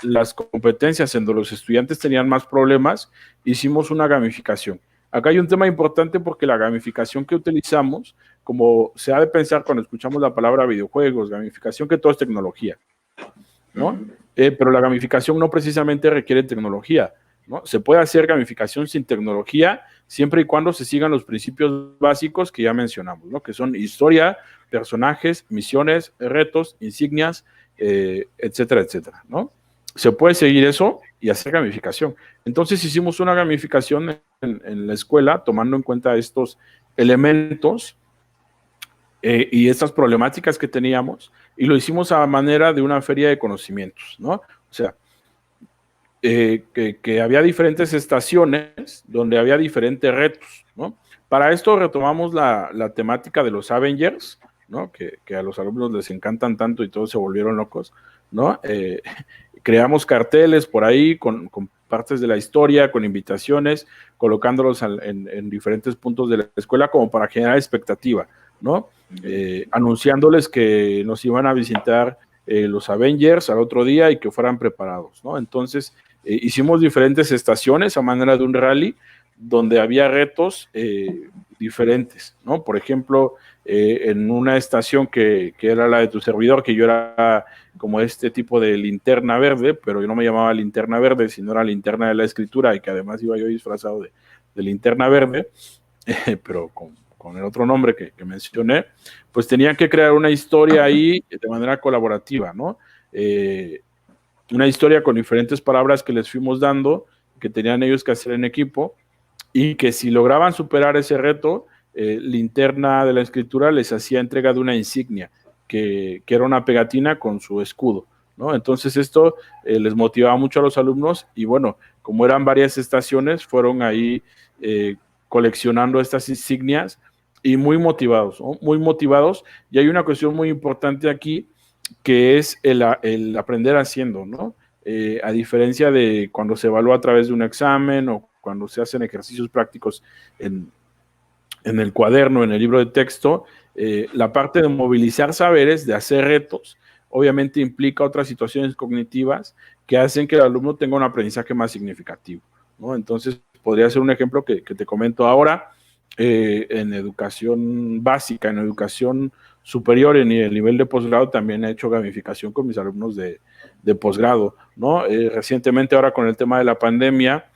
S2: las competencias en donde los estudiantes tenían más problemas, hicimos una gamificación. Acá hay un tema importante porque la gamificación que utilizamos, como se ha de pensar cuando escuchamos la palabra videojuegos, gamificación, que todo es tecnología, ¿no? Pero la gamificación no precisamente requiere tecnología, ¿no? Se puede hacer gamificación sin tecnología, siempre y cuando se sigan los principios básicos que ya mencionamos, ¿no? Que son historia, personajes, misiones, retos, insignias, etcétera, etcétera, ¿no? Se puede seguir eso y hacer gamificación. Entonces hicimos una gamificación en la escuela tomando en cuenta estos elementos y estas problemáticas que teníamos, y lo hicimos a manera de una feria de conocimientos, ¿no? O sea, que había diferentes estaciones donde había diferentes retos, ¿no? Para esto retomamos la temática de los Avengers, ¿no? Que a los alumnos les encantan tanto y todos se volvieron locos, ¿no? Creamos carteles por ahí con partes de la historia, con invitaciones, colocándolos en diferentes puntos de la escuela como para generar expectativa, ¿no? Anunciándoles que nos iban a visitar los Avengers al otro día y que fueran preparados, ¿no? Entonces, hicimos diferentes estaciones a manera de un rally donde había retos diferentes, ¿no? Por ejemplo, en una estación que era la de tu servidor, que yo era como este tipo de linterna verde, pero yo no me llamaba linterna verde, sino era linterna de la escritura, y que además iba yo disfrazado de linterna verde, pero con el otro nombre que mencioné, pues tenían que crear una historia ahí de manera colaborativa, ¿no? Una historia con diferentes palabras que les fuimos dando, que tenían ellos que hacer en equipo, y que si lograban superar ese reto, Linterna de la Escritura les hacía entrega de una insignia, que era una pegatina con su escudo, ¿no? Entonces esto les motivaba mucho a los alumnos, y bueno, como eran varias estaciones, fueron ahí coleccionando estas insignias y muy motivados, ¿no? Muy motivados. Y hay una cuestión muy importante aquí, que es el aprender haciendo, ¿no? A diferencia de cuando se evalúa a través de un examen o cuando se hacen ejercicios prácticos en el cuaderno, en el libro de texto, la parte de movilizar saberes, de hacer retos, obviamente implica otras situaciones cognitivas que hacen que el alumno tenga un aprendizaje más significativo, ¿no? Entonces, podría ser un ejemplo que te comento ahora. En educación básica, en educación superior, en el nivel de posgrado, también he hecho gamificación con mis alumnos de posgrado, ¿no? Recientemente, ahora con el tema de la pandemia,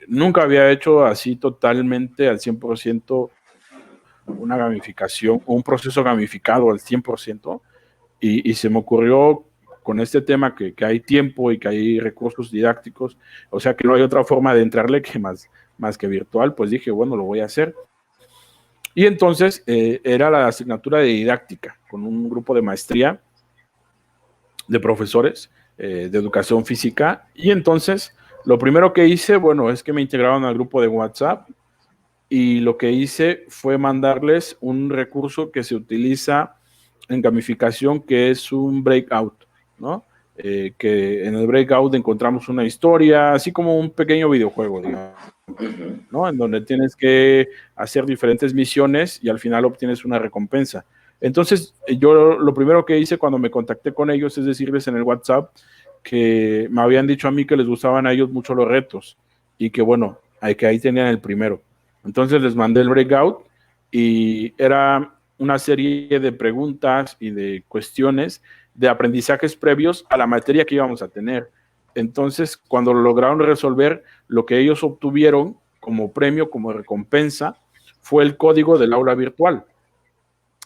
S2: nunca había hecho así totalmente al 100% una gamificación, un proceso gamificado al 100%, y se me ocurrió con este tema que hay tiempo y que hay recursos didácticos, o sea que no hay otra forma de entrarle que más que virtual, pues dije, bueno, lo voy a hacer. Y entonces era la asignatura de didáctica con un grupo de maestría de profesores de educación física, y entonces lo primero que hice, bueno, es que me integraron al grupo de WhatsApp, y lo que hice fue mandarles un recurso que se utiliza en gamificación, que es un breakout, ¿no? Que en el breakout encontramos una historia, así como un pequeño videojuego, digamos, ¿no? En donde tienes que hacer diferentes misiones y al final obtienes una recompensa. Entonces, yo lo primero que hice cuando me contacté con ellos es decirles en el WhatsApp que me habían dicho a mí que les gustaban a ellos mucho los retos, y que bueno, que ahí tenían el primero. Entonces les mandé el breakout, y era una serie de preguntas y de cuestiones de aprendizajes previos a la materia que íbamos a tener. Entonces, cuando lo lograron resolver, lo que ellos obtuvieron como premio, como recompensa, fue el código del aula virtual.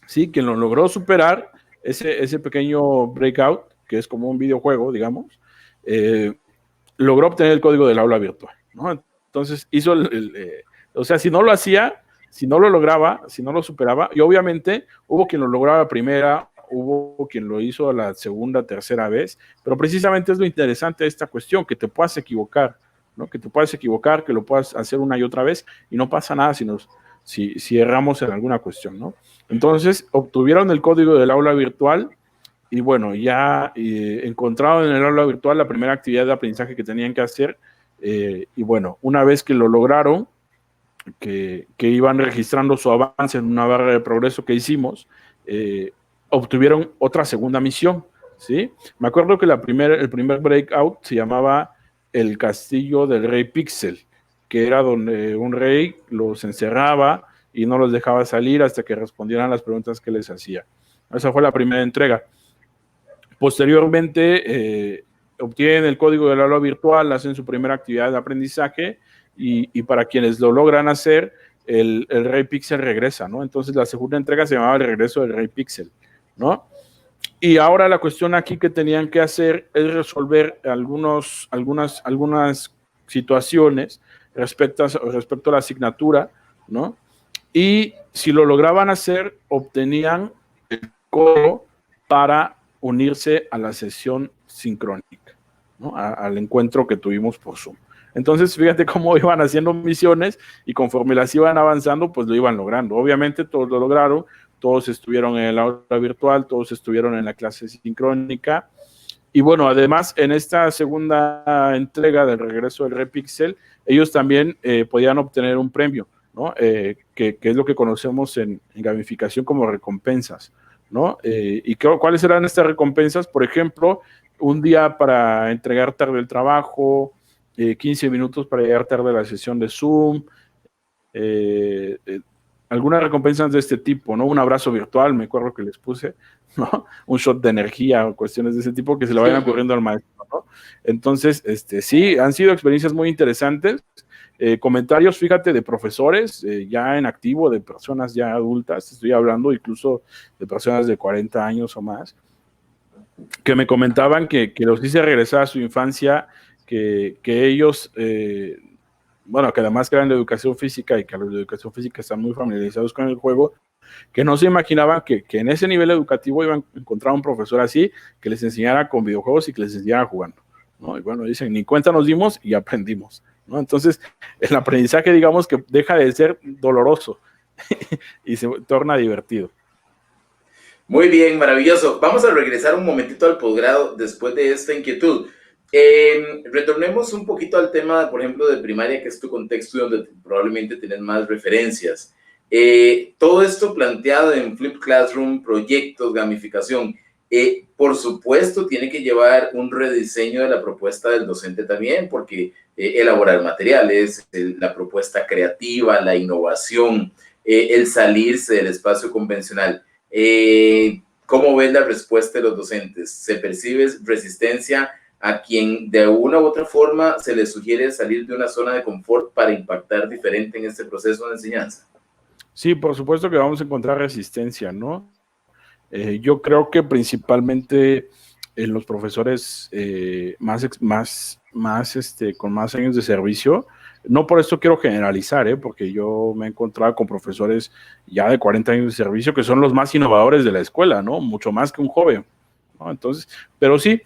S2: ¿Sí? Quien lo logró superar, ese pequeño breakout, que es como un videojuego, digamos, logró obtener el código del aula virtual, ¿no? Entonces hizo o sea, si no lo hacía, si no lo lograba, si no lo superaba, y obviamente hubo quien lo lograba la primera, hubo quien lo hizo la segunda, tercera vez, pero precisamente es lo interesante de esta cuestión, que te puedas equivocar, ¿no? Que te puedas equivocar, que lo puedas hacer una y otra vez, y no pasa nada si erramos en alguna cuestión, ¿no? Entonces, obtuvieron el código del aula virtual, y bueno, ya encontraron en el aula virtual la primera actividad de aprendizaje que tenían que hacer, y bueno, una vez que lo lograron, que iban registrando su avance en una barra de progreso que hicimos, obtuvieron otra segunda misión, ¿sí? Me acuerdo que el primer breakout se llamaba El Castillo del Rey Pixel, que era donde un rey los encerraba y no los dejaba salir hasta que respondieran las preguntas que les hacía. Esa fue la primera entrega. Posteriormente, obtienen el código del aula virtual, hacen su primera actividad de aprendizaje y para quienes lo logran hacer, el Rey Pixel regresa, ¿no? Entonces la segunda entrega se llamaba el regreso del Rey Pixel, ¿no? Y ahora la cuestión aquí que tenían que hacer es resolver algunas situaciones respecto a la asignatura, ¿no? Y si lo lograban hacer, obtenían el código para unirse a la sesión sincrónica, ¿no? Al encuentro que tuvimos por Zoom. Entonces, fíjate cómo iban haciendo misiones y conforme las iban avanzando, pues lo iban logrando. Obviamente todos lo lograron, todos estuvieron en el aula virtual, todos estuvieron en la clase sincrónica. Y bueno, además, en esta segunda entrega del regreso del Repixel, ellos también podían obtener un premio, ¿no? Que es lo que conocemos en gamificación como recompensas, ¿no? ¿Y cuáles eran estas recompensas? Por ejemplo, un día para entregar tarde el trabajo, 15 minutos para llegar tarde a la sesión de Zoom, algunas recompensas de este tipo, ¿no? Un abrazo virtual, me acuerdo que les puse, ¿no? Un shot de energía o cuestiones de ese tipo que se le vayan ocurriendo al maestro, ¿no? Entonces, sí, han sido experiencias muy interesantes. Comentarios, fíjate, de profesores ya en activo, de personas ya adultas, estoy hablando incluso de personas de 40 años o más, que me comentaban que los hice regresar a su infancia, que ellos, bueno, que además que eran de educación física y que los de educación física están muy familiarizados con el juego, que no se imaginaban que en ese nivel educativo iban a encontrar un profesor así, que les enseñara con videojuegos y que les enseñara jugando, ¿no? Y bueno, dicen, ni cuenta nos dimos y aprendimos, ¿no? Entonces, el aprendizaje, digamos que deja de ser doloroso y se torna divertido.
S1: Muy bien, maravilloso. Vamos a regresar un momentito al posgrado después de esta inquietud. Retornemos un poquito al tema, por ejemplo, de primaria, que es tu contexto y donde probablemente tienes más referencias. Todo esto planteado en Flip Classroom, proyectos, gamificación, por supuesto tiene que llevar un rediseño de la propuesta del docente también, porque elaborar materiales, la propuesta creativa, la innovación, el salirse del espacio convencional. ¿Cómo ves la respuesta de los docentes? ¿Se percibe resistencia a quien de una u otra forma se les sugiere salir de una zona de confort para impactar diferente en este proceso de enseñanza?
S2: Sí, por supuesto que vamos a encontrar resistencia, ¿no? Yo creo que principalmente en los profesores con más años de servicio, no por esto quiero generalizar, porque yo me he encontrado con profesores ya de 40 años de servicio que son los más innovadores de la escuela, ¿no? Mucho más que un joven, ¿no? Entonces, pero sí,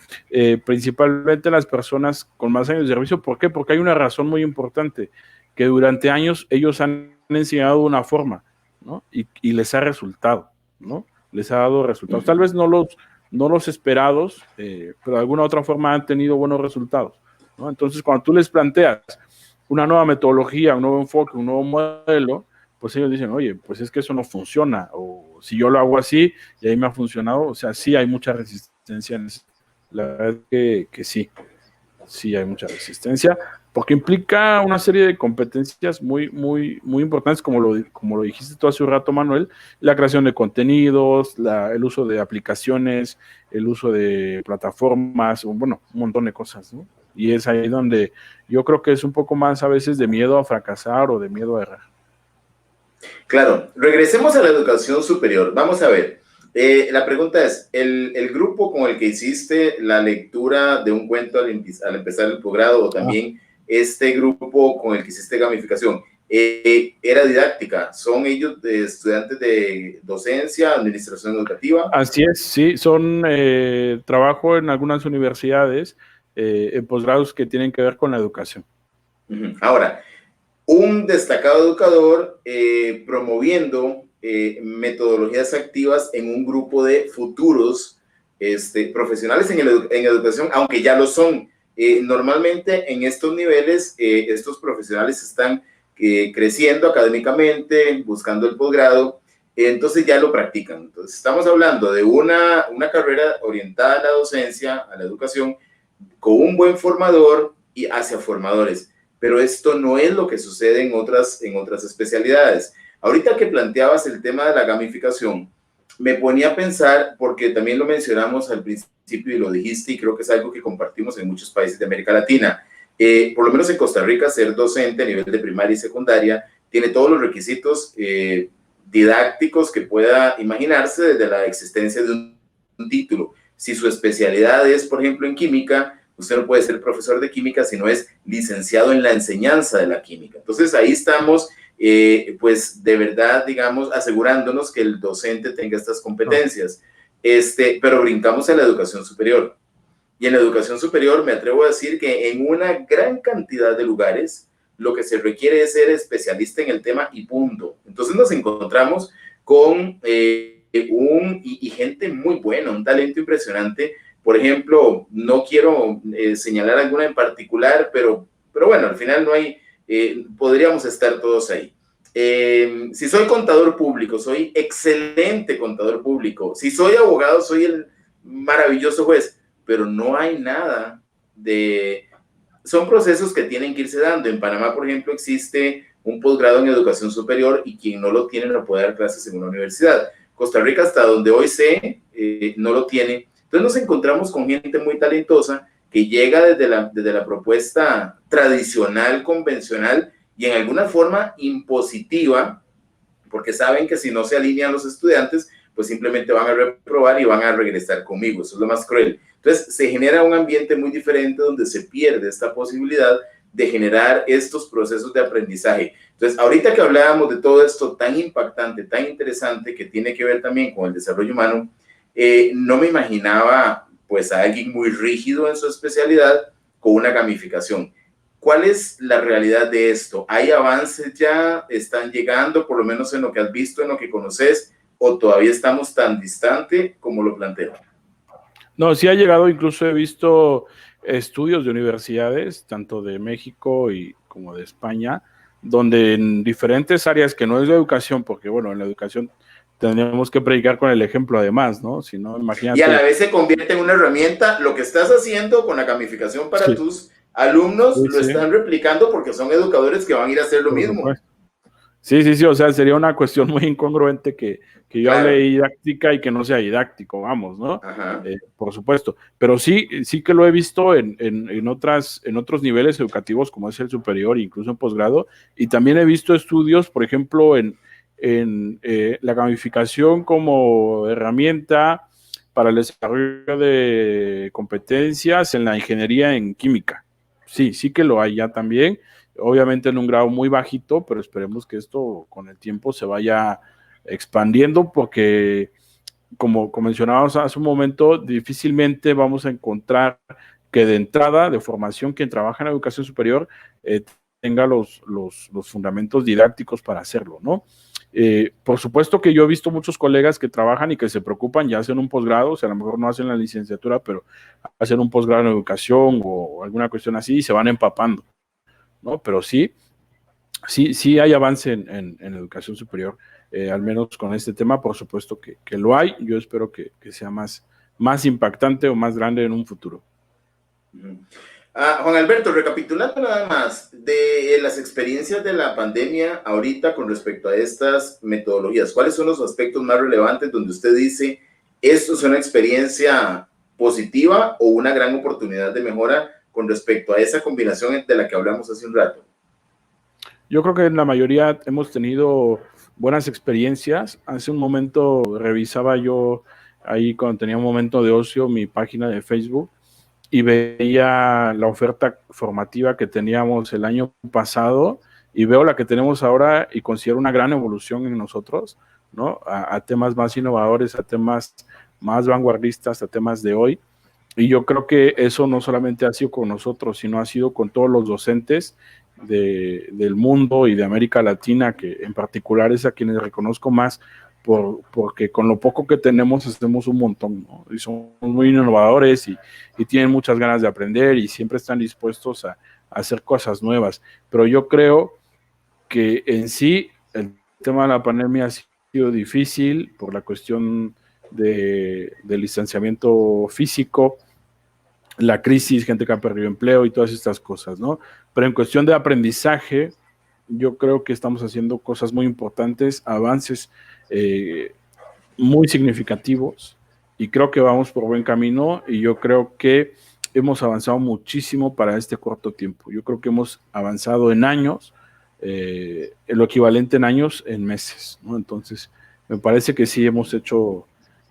S2: principalmente las personas con más años de servicio, ¿por qué? Porque hay una razón muy importante, que durante años ellos han enseñado de una forma, ¿no? Y les ha resultado, ¿no? Les ha dado resultados. Tal vez no los esperados, pero de alguna otra forma han tenido buenos resultados, ¿no? Entonces, cuando tú les planteas una nueva metodología, un nuevo enfoque, un nuevo modelo, pues ellos dicen, oye, pues es que eso no funciona, o si yo lo hago así y ahí me ha funcionado, o sea, sí hay mucha resistencia en eso. La verdad que sí hay mucha resistencia, porque implica una serie de competencias muy, muy, muy importantes, como lo dijiste tú hace un rato, Manuel, la creación de contenidos, el uso de aplicaciones, el uso de plataformas, bueno, un montón de cosas, ¿no? Y es ahí donde yo creo que es un poco más a veces de miedo a fracasar o de miedo a errar.
S1: Claro, regresemos a la educación superior. Vamos a ver. La pregunta es, ¿el grupo con el que hiciste la lectura de un cuento al empezar el posgrado o también este grupo con el que hiciste gamificación, era didáctica? ¿Son ellos estudiantes de docencia, administración educativa?
S2: Así es, sí, son trabajo en algunas universidades en posgrados que tienen que ver con la educación.
S1: Ahora, un destacado educador promoviendo metodologías activas en un grupo de futuros profesionales en educación, aunque ya lo son. Normalmente en estos niveles, estos profesionales están creciendo académicamente, buscando el posgrado, entonces ya lo practican. Entonces estamos hablando de una carrera orientada a la docencia, a la educación, con un buen formador y hacia formadores. Pero esto no es lo que sucede en otras especialidades. Ahorita que planteabas el tema de la gamificación, me ponía a pensar, porque también lo mencionamos al principio y lo dijiste, y creo que es algo que compartimos en muchos países de América Latina. Por lo menos en Costa Rica, ser docente a nivel de primaria y secundaria tiene todos los requisitos didácticos que pueda imaginarse desde la existencia de un título. Si su especialidad es, por ejemplo, en química, usted no puede ser profesor de química si no es licenciado en la enseñanza de la química. Entonces ahí estamos, pues de verdad, digamos, asegurándonos que el docente tenga estas competencias. Pero brincamos a la educación superior. Y en la educación superior me atrevo a decir que en una gran cantidad de lugares lo que se requiere es ser especialista en el tema y punto. Entonces nos encontramos con y gente muy buena, un talento impresionante. Por ejemplo, no quiero señalar alguna en particular, pero bueno, al final no hay, podríamos estar todos ahí. Si soy contador público, soy excelente contador público. Si soy abogado, soy el maravilloso juez, pero no hay nada de... Son procesos que tienen que irse dando. En Panamá, por ejemplo, existe un posgrado en educación superior y quien no lo tiene no puede dar clases en una universidad. Costa Rica, hasta donde hoy sé, no lo tiene. Entonces nos encontramos con gente muy talentosa que llega desde la propuesta tradicional, convencional y en alguna forma impositiva, porque saben que si no se alinean los estudiantes, pues simplemente van a reprobar y van a regresar conmigo. Eso es lo más cruel. Entonces se genera un ambiente muy diferente donde se pierde esta posibilidad de generar estos procesos de aprendizaje. Entonces, ahorita que hablábamos de todo esto tan impactante, tan interesante, que tiene que ver también con el desarrollo humano, no me imaginaba pues a alguien muy rígido en su especialidad con una gamificación. ¿Cuál es la realidad de esto? ¿Hay avances ya? ¿Están llegando, por lo menos en lo que has visto, en lo que conoces, o todavía estamos tan distante como lo planteo?
S2: No, sí ha llegado, incluso he visto estudios de universidades, tanto de México como de España, donde en diferentes áreas que no es de educación, porque bueno, en la educación tendríamos que predicar con el ejemplo además, ¿no? Si no, imagínate.
S1: Y a la vez se convierte en una herramienta, lo que estás haciendo con la gamificación para tus alumnos, lo están replicando porque son educadores que van a ir a hacer lo mismo.
S2: Sí, o sea, sería una cuestión muy incongruente que yo hable de didáctica y que no sea didáctico, vamos, ¿no? Por supuesto, pero sí que lo he visto en otros niveles educativos como es el superior, incluso en posgrado, y también he visto estudios, por ejemplo, en la gamificación como herramienta para el desarrollo de competencias en la ingeniería en química. Sí que lo hay ya también, obviamente en un grado muy bajito, pero esperemos que esto con el tiempo se vaya expandiendo porque, como mencionábamos hace un momento, difícilmente vamos a encontrar que de entrada, de formación, quien trabaja en educación superior tenga los fundamentos didácticos para hacerlo, ¿no? Por supuesto que yo he visto muchos colegas que trabajan y que se preocupan, ya hacen un posgrado, o sea, a lo mejor no hacen la licenciatura, pero hacen un posgrado en educación o alguna cuestión así y se van empapando, ¿no? Pero sí hay avance en educación superior, al menos con este tema, por supuesto que lo hay. Yo espero que sea más impactante o más grande en un futuro.
S1: Juan Alberto, recapitulando nada más de las experiencias de la pandemia ahorita con respecto a estas metodologías, ¿cuáles son los aspectos más relevantes donde usted dice esto es una experiencia positiva o una gran oportunidad de mejora con respecto a esa combinación de la que hablamos hace un rato?
S2: Yo creo que en la mayoría hemos tenido buenas experiencias. Hace un momento revisaba yo ahí cuando tenía un momento de ocio mi página de Facebook y veía la oferta formativa que teníamos el año pasado y veo la que tenemos ahora y considero una gran evolución en nosotros, ¿no? A temas más innovadores, a temas más vanguardistas, a temas de hoy. Y yo creo que eso no solamente ha sido con nosotros, sino ha sido con todos los docentes del mundo y de América Latina, que en particular es a quienes reconozco más, porque con lo poco que tenemos hacemos un montón, ¿no? Y son muy innovadores y tienen muchas ganas de aprender y siempre están dispuestos a hacer cosas nuevas. Pero yo creo que en sí el tema de la pandemia ha sido difícil por la cuestión del distanciamiento físico, la crisis, gente que ha perdido empleo y todas estas cosas, ¿no? Pero en cuestión de aprendizaje, yo creo que estamos haciendo cosas muy importantes, avances muy significativos y creo que vamos por buen camino y yo creo que hemos avanzado muchísimo para este corto tiempo. Yo creo que hemos avanzado en años, lo equivalente en años en meses, ¿no? Entonces, me parece que sí hemos hecho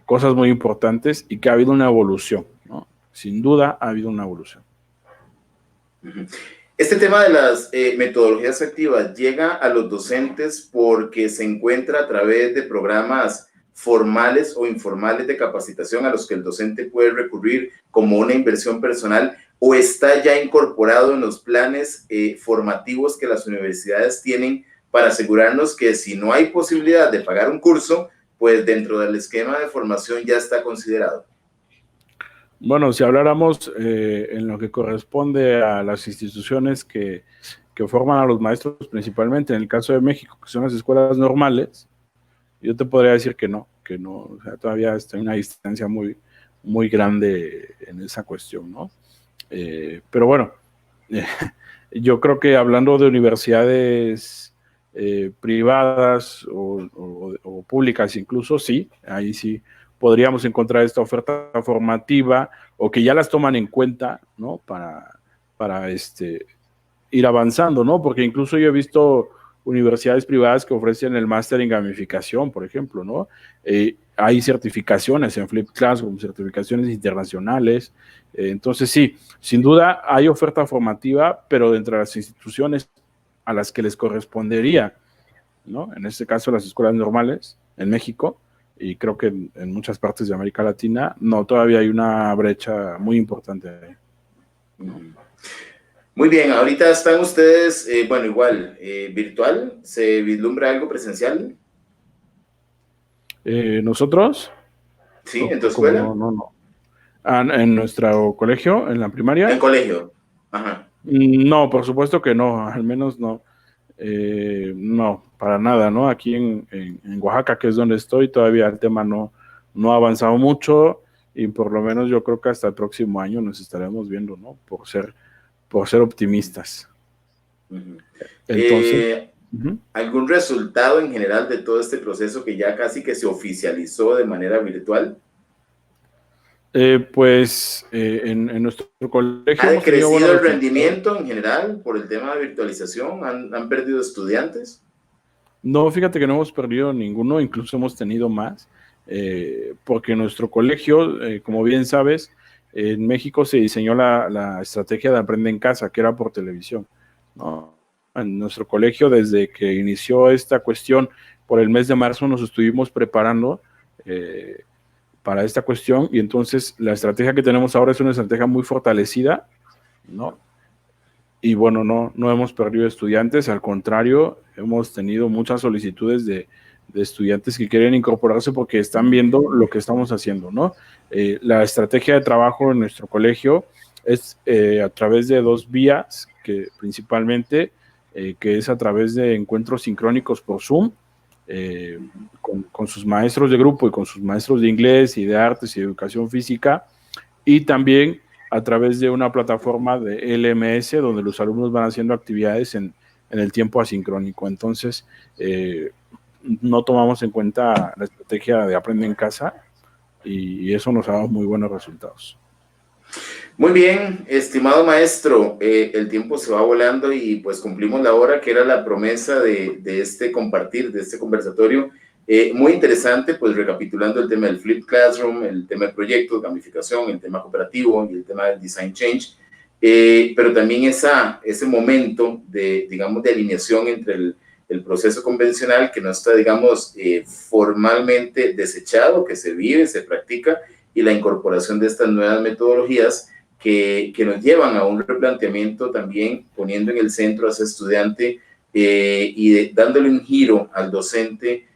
S2: cosas muy importantes y que ha habido una evolución, ¿no? Sin duda ha habido una evolución.
S1: Este tema de las metodologías activas llega a los docentes porque se encuentra a través de programas formales o informales de capacitación a los que el docente puede recurrir como una inversión personal, o está ya incorporado en los planes formativos que las universidades tienen para asegurarnos que si no hay posibilidad de pagar un curso, pues dentro del esquema de formación ya está considerado.
S2: Bueno, si habláramos en lo que corresponde a las instituciones que forman a los maestros principalmente, en el caso de México, que son las escuelas normales, yo te podría decir que no, o sea, todavía está en una distancia muy, muy grande en esa cuestión, ¿no? Pero bueno, yo creo que hablando de universidades privadas o públicas incluso, sí, ahí sí podríamos encontrar esta oferta formativa o que ya las toman en cuenta, ¿no? Para ir avanzando, ¿no? Porque incluso yo he visto universidades privadas que ofrecen el máster en gamificación, por ejemplo, ¿no? Hay certificaciones en Flip Classroom, certificaciones internacionales. Entonces, sí, sin duda hay oferta formativa, pero dentro de las instituciones a las que les correspondería, ¿no? En este caso, las escuelas normales en México, y creo que en muchas partes de América Latina, no, todavía hay una brecha muy importante ahí, ¿no?
S1: Muy bien, ahorita están ustedes, bueno, igual, virtual, ¿se vislumbra algo presencial?
S2: ¿Nosotros?
S1: Sí, en tu
S2: ¿Cómo
S1: escuela.
S2: no? En nuestro colegio, en la
S1: En
S2: primaria.
S1: colegio. Ajá.
S2: No, por supuesto que no, al menos no. No, para nada, ¿no? Aquí en Oaxaca, que es donde estoy, todavía el tema no ha avanzado mucho y por lo menos yo creo que hasta el próximo año nos estaremos viendo, ¿no? Por ser optimistas.
S1: Uh-huh.
S2: Entonces, uh-huh.
S1: ¿Algún resultado en general de todo este proceso que ya casi que se oficializó de manera virtual?
S2: Pues en nuestro colegio
S1: ¿Ha
S2: hemos tenido
S1: decrecido
S2: buenos
S1: el
S2: resultados.
S1: rendimiento en general por el tema de virtualización? ¿Han perdido estudiantes?
S2: No, fíjate que no hemos perdido ninguno, incluso hemos tenido más, porque nuestro colegio, como bien sabes, en México se diseñó la estrategia de Aprende en Casa, que era por televisión, ¿no? En nuestro colegio, desde que inició esta cuestión, por el mes de marzo nos estuvimos preparando para esta cuestión y entonces la estrategia que tenemos ahora es una estrategia muy fortalecida, ¿no? Y bueno, no hemos perdido estudiantes, al contrario, hemos tenido muchas solicitudes de estudiantes que quieren incorporarse porque están viendo lo que estamos haciendo, ¿no? La estrategia de trabajo en nuestro colegio es a través de dos vías, que principalmente, que es a través de encuentros sincrónicos por Zoom, con sus maestros de grupo y con sus maestros de inglés y de artes y de educación física, y también a través de una plataforma de LMS donde los alumnos van haciendo actividades en el tiempo asincrónico. Entonces, no tomamos en cuenta la estrategia de Aprende en Casa y eso nos ha dado muy buenos resultados.
S1: Muy bien, estimado maestro, el tiempo se va volando y pues cumplimos la hora que era la promesa de este compartir, de este conversatorio. Muy interesante, pues recapitulando el tema del Flipped Classroom, el tema de proyectos, gamificación, el tema cooperativo y el tema del Design Change, pero también ese momento de, digamos, de alineación entre el proceso convencional que no está, digamos, formalmente desechado, que se vive, se practica, y la incorporación de estas nuevas metodologías que nos llevan a un replanteamiento también poniendo en el centro a ese estudiante dándole un giro al docente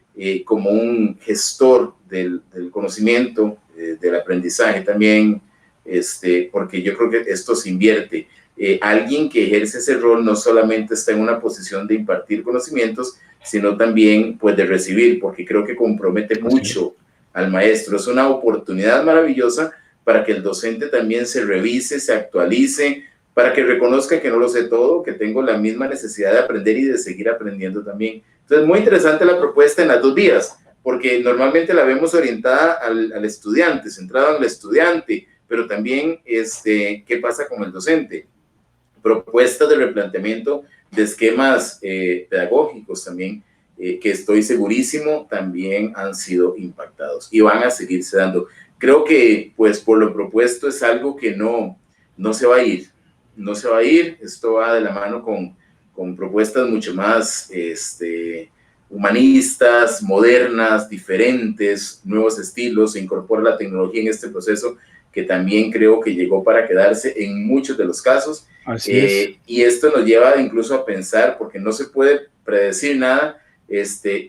S1: como un gestor del conocimiento, del aprendizaje también, porque yo creo que esto se invierte. Alguien que ejerce ese rol no solamente está en una posición de impartir conocimientos, sino también pues de recibir, porque creo que compromete mucho al maestro. Es una oportunidad maravillosa para que el docente también se revise, se actualice, para que reconozca que no lo sé todo, que tengo la misma necesidad de aprender y de seguir aprendiendo también. Entonces, muy interesante la propuesta en las dos vías, porque normalmente la vemos orientada al estudiante, centrada en el estudiante, pero también qué pasa con el docente. Propuestas de replanteamiento de esquemas pedagógicos también, que estoy segurísimo también han sido impactados y van a seguirse dando. Creo que, pues, por lo propuesto es algo que no se va a ir, no se va a ir. Esto va de la mano con propuestas mucho más humanistas, modernas, diferentes, nuevos estilos. Se incorpora la tecnología en este proceso que también creo que llegó para quedarse en muchos de los casos.
S2: Así es.
S1: Y esto nos lleva incluso a pensar, porque no se puede predecir nada,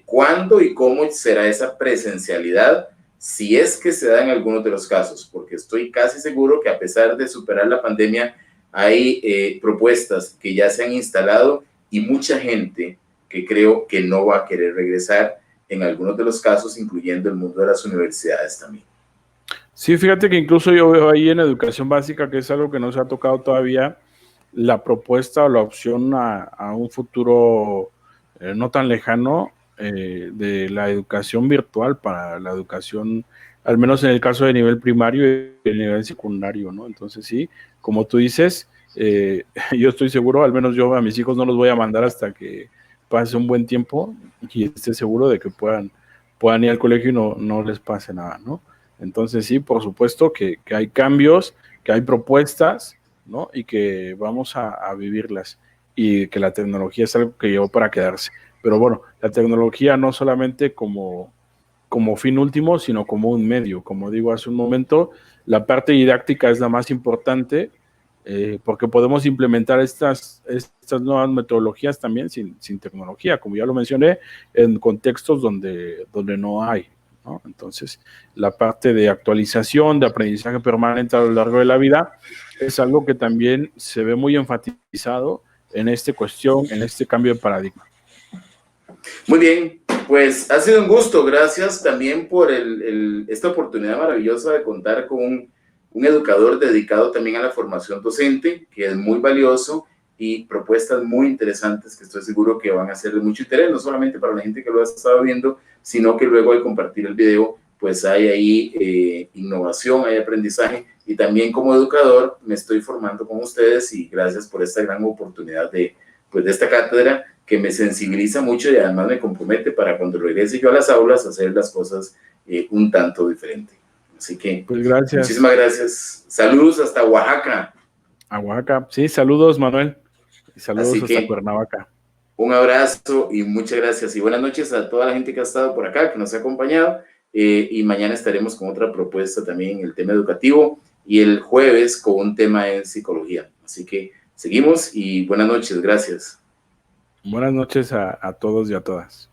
S1: cuándo y cómo será esa presencialidad, si es que se da en algunos de los casos, porque estoy casi seguro que a pesar de superar la pandemia, hay propuestas que ya se han instalado y mucha gente que creo que no va a querer regresar en algunos de los casos, incluyendo el mundo de las universidades también.
S2: Sí, fíjate que incluso yo veo ahí en educación básica, que es algo que no se ha tocado todavía, la propuesta o la opción a un futuro no tan lejano de la educación virtual para la educación, al menos en el caso de nivel primario y el nivel secundario, ¿no? Entonces sí, como tú dices, yo estoy seguro, al menos yo a mis hijos no los voy a mandar hasta que pase un buen tiempo y esté seguro de que puedan ir al colegio y no les pase nada, ¿no? Entonces sí, por supuesto que hay cambios, que hay propuestas, ¿no? Y que vamos a vivirlas y que la tecnología es algo que llegó para quedarse. Pero bueno, la tecnología no solamente como fin último, sino como un medio. Como digo hace un momento, la parte didáctica es la más importante porque podemos implementar estas nuevas metodologías también sin tecnología, como ya lo mencioné, en contextos donde no hay, ¿no? Entonces, la parte de actualización, de aprendizaje permanente a lo largo de la vida, es algo que también se ve muy enfatizado en esta cuestión, en este cambio de paradigma.
S1: Muy bien, pues ha sido un gusto. Gracias también por esta oportunidad maravillosa de contar con un educador dedicado también a la formación docente, que es muy valioso, y propuestas muy interesantes que estoy seguro que van a ser de mucho interés, no solamente para la gente que lo ha estado viendo, sino que luego al compartir el video, pues hay ahí innovación, hay aprendizaje, y también como educador me estoy formando con ustedes, y gracias por esta gran oportunidad de esta cátedra que me sensibiliza mucho y además me compromete para cuando regrese yo a las aulas hacer las cosas un tanto diferente. Así que
S2: pues gracias.
S1: Muchísimas gracias. Saludos hasta Oaxaca.
S2: A Oaxaca. Sí, saludos, Manuel. Y saludos hasta Cuernavaca.
S1: Un abrazo y muchas gracias. Y buenas noches a toda la gente que ha estado por acá, que nos ha acompañado. Y mañana estaremos con otra propuesta también en el tema educativo y el jueves con un tema en psicología. Así que seguimos y buenas noches. Gracias.
S2: Buenas noches a todos y a todas.